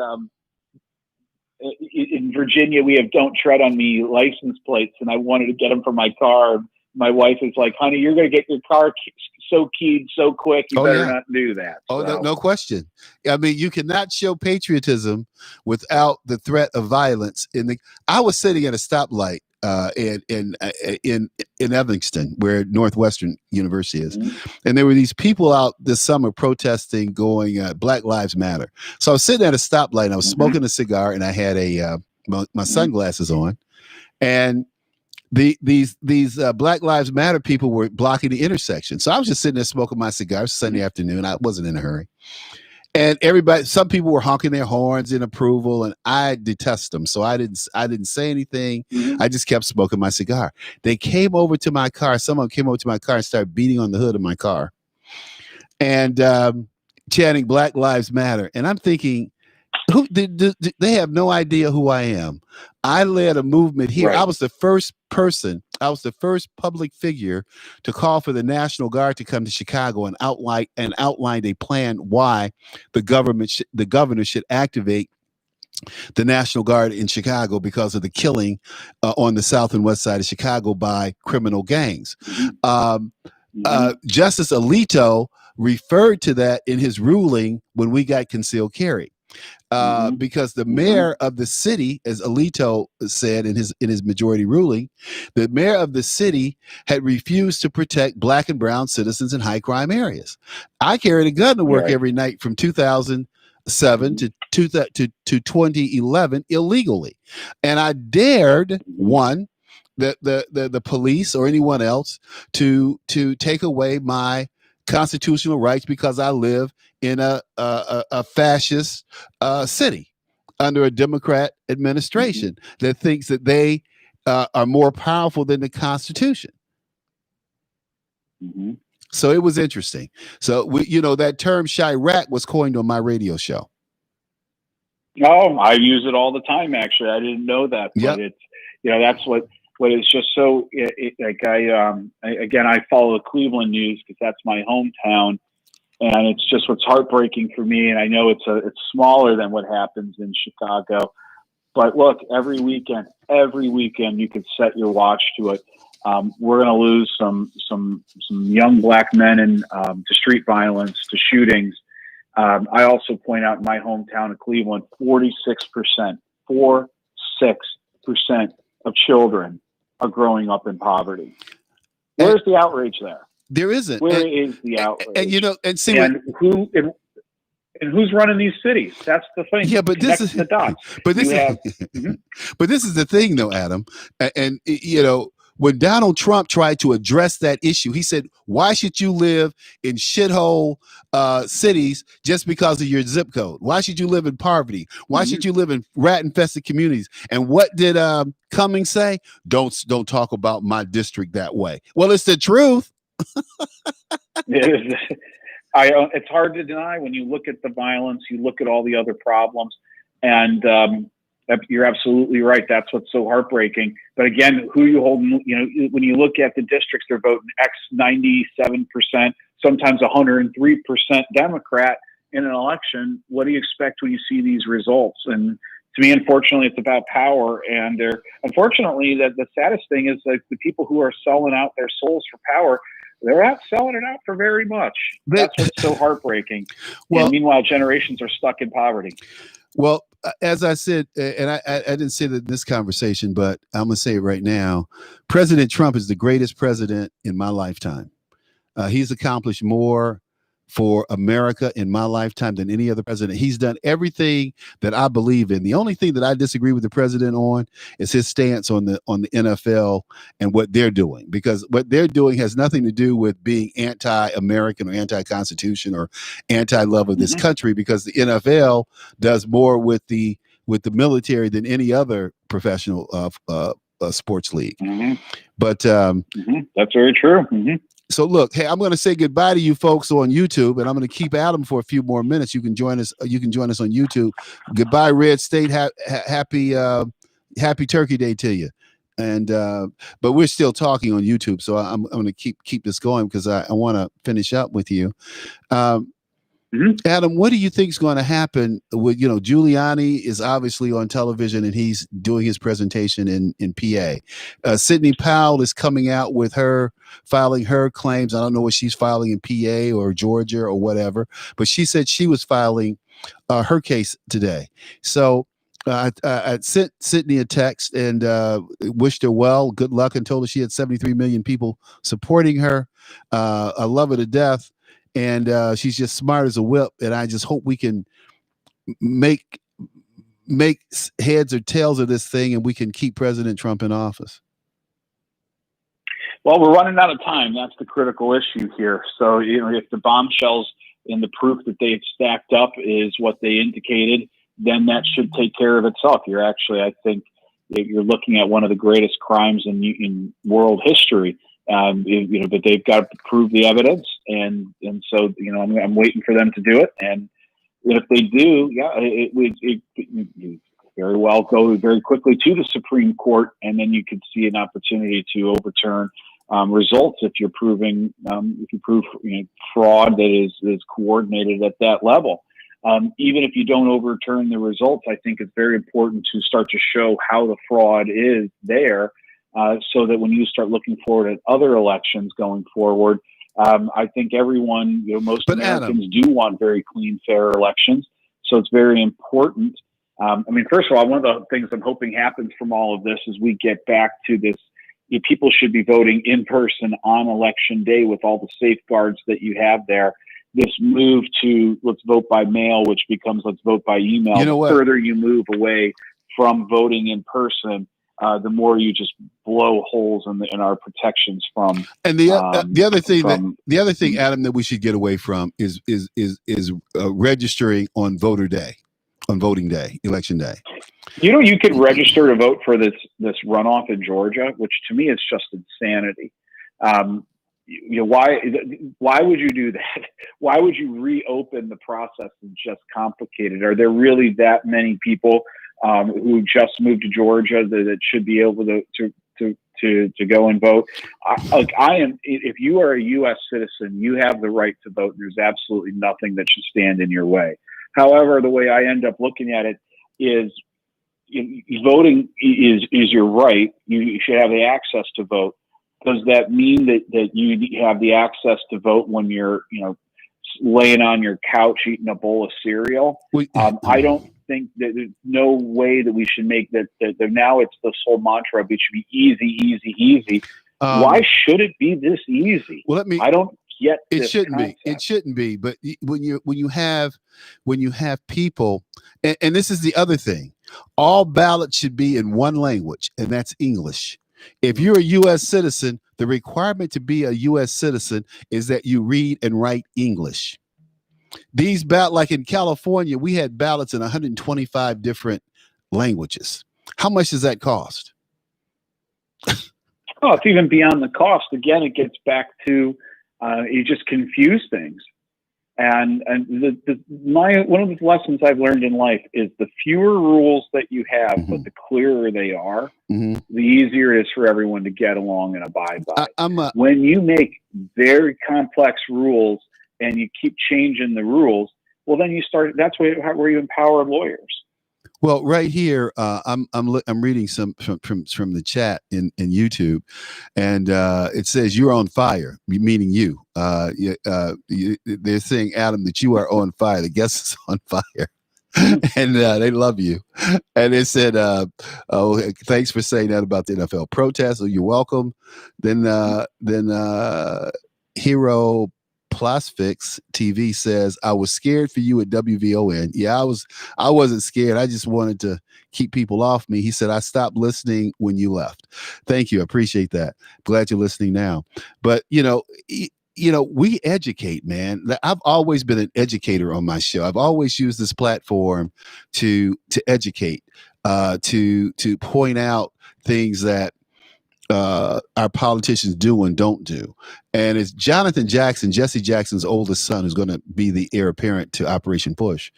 Speaker 4: In Virginia, we have "Don't Tread on Me" license plates, and I wanted to get them for my car. My wife is like, "Honey, you're going to get your car so keyed so quick. You better not do that."
Speaker 1: So. No question. I mean, you cannot show patriotism without the threat of violence. I was sitting at a stoplight in Evanston, where Northwestern University is, and there were these people out this summer protesting, going Black Lives Matter. So I was sitting at a stoplight, and I was smoking a cigar, and I had my sunglasses on, and these Black Lives Matter people were blocking the intersection. So I was just sitting there smoking my cigar. Sunday afternoon. I wasn't in a hurry. And some people were honking their horns in approval, and I detest them. So I didn't say anything. I just kept smoking my cigar. They came over to my car. Someone came over to my car and started beating on the hood of my car and chanting Black Lives Matter. And I'm thinking, they have no idea who I am. I led a movement here. Right. I was the first public figure to call for the National Guard to come to Chicago and outlined a plan why the governor should activate the National Guard in Chicago because of the killing on the south and west side of Chicago by criminal gangs. Justice Alito referred to that in his ruling when we got concealed carry. Because the mayor of the city, as Alito said in his majority ruling, the mayor of the city had refused to protect Black and brown citizens in high crime areas. I carried a gun to work every night from 2007 to 2011 illegally, and I dared the police or anyone else to take away my constitutional rights because I live in a fascist city under a Democrat administration that thinks that they are more powerful than the Constitution. So it was interesting. So that term Chirac was coined on my radio show.
Speaker 4: Oh, I use it all the time. Actually, I didn't know that, but it's that's what is just so I follow the Cleveland news because that's my hometown, and it's just what's heartbreaking for me. And I know it's smaller than what happens in Chicago, but look, every weekend you could set your watch to it. We're going to lose some young Black men to street violence, to shootings. I also point out in my hometown of Cleveland, 46% of children are growing up in poverty. Where's the outrage there?
Speaker 1: There isn't.
Speaker 4: Where is the outrage?
Speaker 1: And
Speaker 4: who's running these cities? That's the thing.
Speaker 1: Yeah, but this is the dots. But this is the thing, though, Adam. And when Donald Trump tried to address that issue, he said, "Why should you live in shithole cities just because of your zip code? Why should you live in poverty? Why should you live in rat-infested communities?" And what did Cummings say? Don't talk about my district that way. Well, it's the truth.
Speaker 4: It's hard to deny when you look at the violence, you look at all the other problems, and you're absolutely right. That's what's so heartbreaking. But again, who you hold, when you look at the districts, they're voting X 97%, sometimes 103% Democrat in an election. What do you expect when you see these results? And to me, unfortunately, it's about power. And unfortunately, the saddest thing is that the people who are selling out their souls for power, they're not selling it out for very much. That's what's so heartbreaking. Well, and meanwhile, generations are stuck in poverty.
Speaker 1: Well, as I said, and I didn't say that in this conversation, but I'm going to say it right now. President Trump is the greatest president in my lifetime. He's accomplished more for America in my lifetime than any other president. He's done everything that I believe in. The only thing that I disagree with the president on is his stance on the NFL and what they're doing, because what they're doing has nothing to do with being anti-American or anti-Constitution or anti-love of this country, because the NFL does more with the military than any other professional sports league. But
Speaker 4: that's very true.
Speaker 1: So look, hey, I'm going to say goodbye to you folks on YouTube, and I'm going to keep Adam for a few more minutes. You can join us. You can join us on YouTube. Goodbye, Red State. Happy Turkey Day to you. And but we're still talking on YouTube, so I'm going to keep this going because I want to finish up with you. Adam, what do you think is going to happen with, Giuliani is obviously on television and he's doing his presentation in PA. Sidney Powell is coming out with filing her claims. I don't know what she's filing in PA or Georgia or whatever, but she said she was filing her case today. So I sent Sydney a text and wished her well, good luck, and told her she had 73 million people supporting her. I love her to death, and she's just smart as a whip. And I just hope we can make heads or tails of this thing, and we can keep President Trump in office.
Speaker 4: Well, we're running out of time. That's the critical issue here. So, if the bombshells and the proof that they've stacked up is what they indicated, then that should take care of itself. I think you're looking at one of the greatest crimes in world history. But they've got to prove the evidence, and so I'm waiting for them to do it. And if they do, it very well go very quickly to the Supreme Court, and then you could see an opportunity to overturn results if you prove fraud that is coordinated at that level. Even if you don't overturn the results, I think it's very important to start to show how the fraud is there, so that when you start looking forward at other elections going forward, I think everyone, most Americans do want very clean, fair elections. So it's very important. First of all, one of the things I'm hoping happens from all of this is we get back to this. People should be voting in person on election day with all the safeguards that you have there. This move to let's vote by mail, which becomes let's vote by email. The further you move away from voting in person, the more you just blow holes in our protections from. And
Speaker 1: the other thing, Adam, that we should get away from is registering on voting day, election day.
Speaker 4: You could register to vote for this runoff in Georgia, which to me is just insanity. Why would you do that? Why would you reopen the process and just complicate it? Are there really that many people who just moved to Georgia that should be able to go and vote? If you are a U.S. citizen, you have the right to vote. There's absolutely nothing that should stand in your way. However, the way I end up looking at it is, voting is your right. You should have the access to vote. Does that mean that you have the access to vote when you're, laying on your couch eating a bowl of cereal? I don't think that there's no way that we should make that now it's this whole mantra of it should be easy, easy, easy. Why should it be this easy? I don't get
Speaker 1: it. It shouldn't be. But when you have people, and this is the other thing, all ballots should be in one language, and that's English. If you're a U.S. citizen, the requirement to be a U.S. citizen is that you read and write English. These ballots, like in California, we had ballots in 125 different languages. How much does that cost?
Speaker 4: Oh, it's even beyond the cost. Again, it gets back to you just confuse things. And one of the lessons I've learned in life is the fewer rules that you have, but the clearer they are, the easier it is for everyone to get along and abide by. When you make very complex rules and you keep changing the rules, well, then that's where you empower lawyers.
Speaker 1: Well, right here, I'm reading some from the chat in YouTube, and it says you're on fire, meaning you. They're saying, Adam, that you are on fire. The guest is on fire, and they love you. And they said, "Oh, thanks for saying that about the NFL protest. Oh, you're welcome." Then Hero Plasfix TV says, I was scared for you at WVON. Yeah, I wasn't scared. I just wanted to keep people off me. He said, I stopped listening when you left. Thank you. I appreciate that. Glad you're listening now. But, we educate, man. I've always been an educator on my show. I've always used this platform to educate, to point out things that our politicians do and don't do. And it's Jonathan Jackson, Jesse Jackson's oldest son, who's going to be the heir apparent to Operation Push.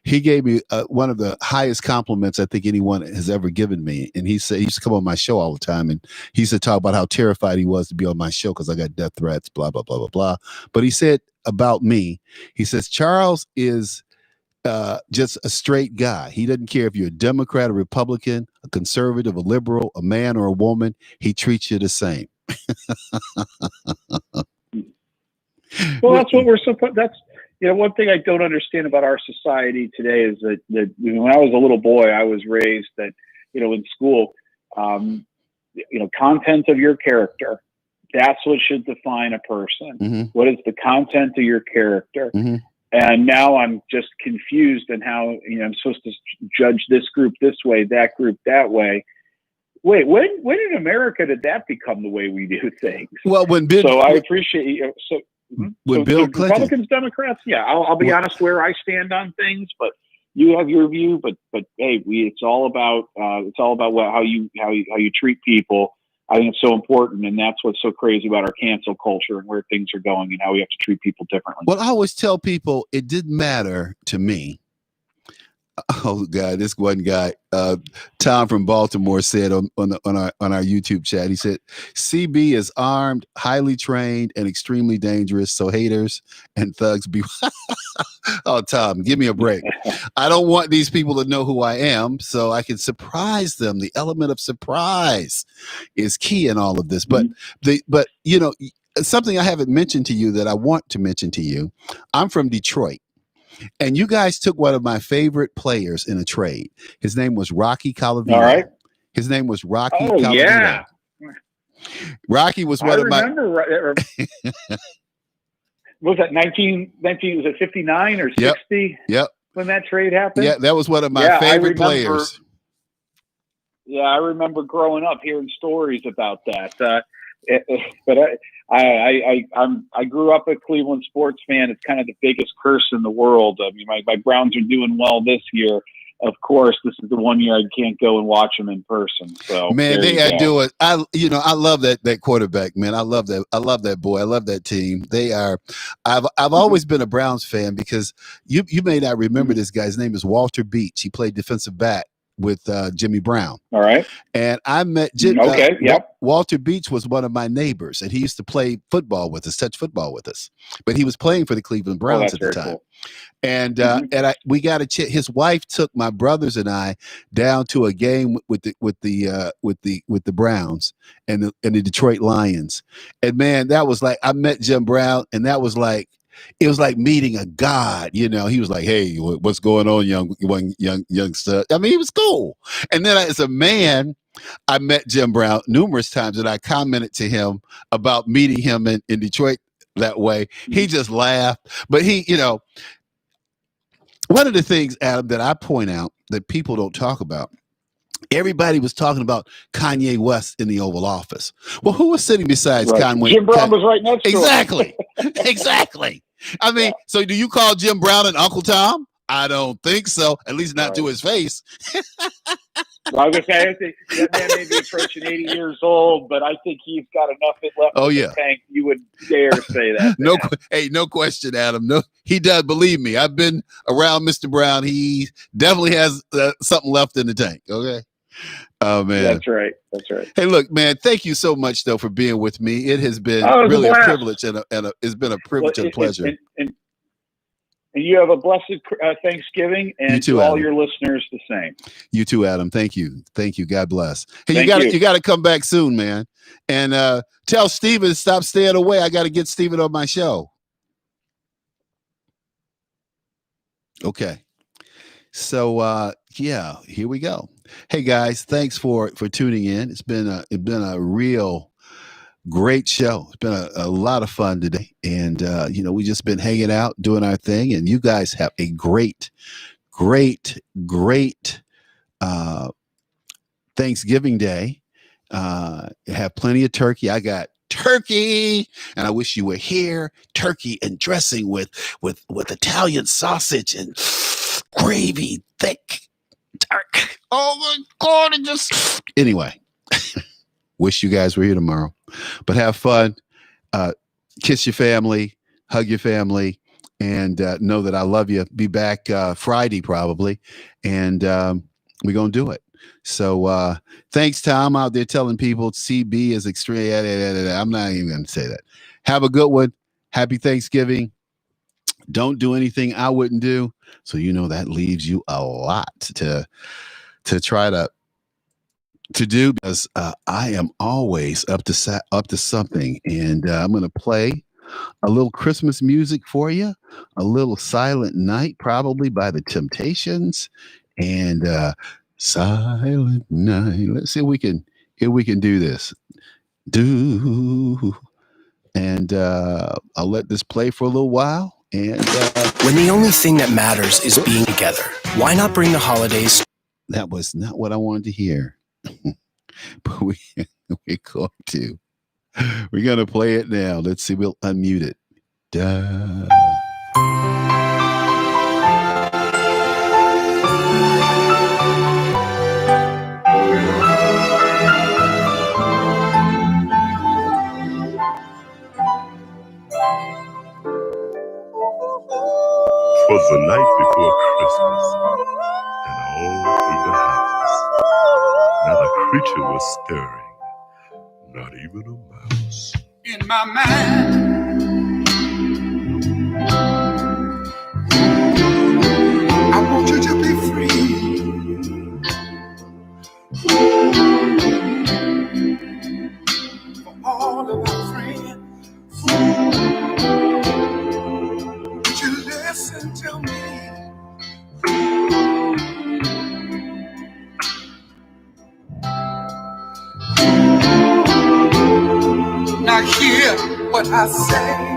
Speaker 1: He gave me one of the highest compliments I think anyone has ever given me. And he said, he used to come on my show all the time. And he used to talk about how terrified he was to be on my show because I got death threats, blah, blah, blah, blah, blah. But he said about me, he says, Charles is just a straight guy. He doesn't care if you're a Democrat, a Republican, a conservative, a liberal, a man or a woman. He treats you the same.
Speaker 4: Well, that's what we're supposed. one thing I don't understand about our society today is that when I was a little boy, I was raised that, in school, content of your character, that's what should define a person.
Speaker 1: Mm-hmm.
Speaker 4: What is the content of your character?
Speaker 1: Mm-hmm.
Speaker 4: And now I'm just confused in how, I'm supposed to judge this group this way, that group that way. Wait, when in America did that become the way we do things?
Speaker 1: Well,
Speaker 4: I appreciate you.
Speaker 1: Bill Clinton,
Speaker 4: Republicans, Democrats, I'll be honest where I stand on things, but you have your view. But hey, it's all about how you treat people. I think it's so important, and that's what's so crazy about our cancel culture and where things are going and how we have to treat people differently.
Speaker 1: Well, I always tell people it didn't matter to me. Oh God, this one guy, Tom from Baltimore, said on our YouTube chat, he said, CB is armed, highly trained, and extremely dangerous. So haters and thugs be. Oh, Tom, give me a break. I don't want these people to know who I am, so I can surprise them. The element of surprise is key in all of this. But something I haven't mentioned to you that I want to mention to you. I'm from Detroit. And you guys took one of my favorite players in a trade. His name was Rocky Colavito.
Speaker 4: All right.
Speaker 1: His name was Rocky
Speaker 4: Colavito. Yeah.
Speaker 1: Rocky was one of my.
Speaker 4: Was that 19? Was it 59 or 60?
Speaker 1: Yep.
Speaker 4: When that trade happened.
Speaker 1: Yeah, that was one of my favorite players.
Speaker 4: Yeah, I remember growing up hearing stories about that. But I grew up a Cleveland sports fan. It's kind of the biggest curse in the world. I mean, my Browns are doing well this year. Of course, this is the one year I can't go and watch them in person. So
Speaker 1: man, they are doing. I love that quarterback, man. I love that. I love that boy. I love that team. They are. I've always been a Browns fan because you may not remember this guy. His name is Walter Beach. He played defensive back with Jimmy Brown.
Speaker 4: All right.
Speaker 1: And I met Jim.
Speaker 4: Okay. Yep.
Speaker 1: Walter Beach was one of my neighbors, and he used to play football with us, touch football with us. But he was playing for the Cleveland Browns at the time. Cool. And we got a his wife took my brothers and I down to a game with the Browns and the Detroit Lions. And man, that was like I met Jim Brown, and that was like. It was like meeting a god, He was like, "Hey, what's going on, young stud?" I mean, he was cool. And then as a man, I met Jim Brown numerous times, and I commented to him about meeting him in Detroit that way. He just laughed, but one of the things, Adam, that I point out that people don't talk about. Everybody was talking about Kanye West in the Oval Office. Well, who was sitting besides Kanye?
Speaker 4: Jim Brown was right next to him.
Speaker 1: Exactly. Exactly. I mean, so do you call Jim Brown an Uncle Tom? I don't think so. At least not to his face.
Speaker 4: Well, I was going to say, that man may be approaching 80 years old, but I think he's got enough left in the tank. You would dare say that.
Speaker 1: No question, Adam. No, he does. Believe me, I've been around Mr. Brown. He definitely has something left in the tank. Okay. Oh man,
Speaker 4: that's right.
Speaker 1: Hey, look, man, thank you so much though for being with me. It has been really a privilege and it's been a privilege and a pleasure.
Speaker 4: And you have a blessed Thanksgiving, and
Speaker 1: too,
Speaker 4: to all
Speaker 1: Adam.
Speaker 4: your listeners the same.
Speaker 1: You too, Adam. Thank you. God bless. Hey, you got to come back soon, man. And tell Steven to stop staying away. I got to get Steven on my show. Okay. So here we go. Hey guys, thanks for tuning in. It's been a real great show. It's been a lot of fun today, and we just been hanging out, doing our thing, and you guys have a great Thanksgiving Day. Have plenty of turkey. I got turkey, and I wish you were here. Turkey and dressing with Italian sausage and gravy, thick turkey. Oh my God! Anyway. Wish you guys were here tomorrow, but have fun. Kiss your family, hug your family, and know that I love you. Be back Friday probably, and we're gonna do it. So thanks, Tom, out there telling people CB is extreme. I'm not even gonna say that. Have a good one. Happy Thanksgiving. Don't do anything I wouldn't do. So that leaves you a lot to try to do, because I am always up to something, and I'm going to play a little Christmas music for you, a little Silent Night, probably by the Temptations, and Silent Night. Let's see if we can do this. And I'll let this play for a little while. And
Speaker 5: when the only thing that matters is being together, why not bring the holidays?
Speaker 1: That was not what I wanted to hear, but we're going to play it now. Let's see. We'll unmute it. Duh.
Speaker 6: Was the night before Christmas, and all through the house, not a creature was stirring, not even a mouse.
Speaker 2: In my mind, I want you to be free. For all of our friends, would you listen to me? Now hear what I say.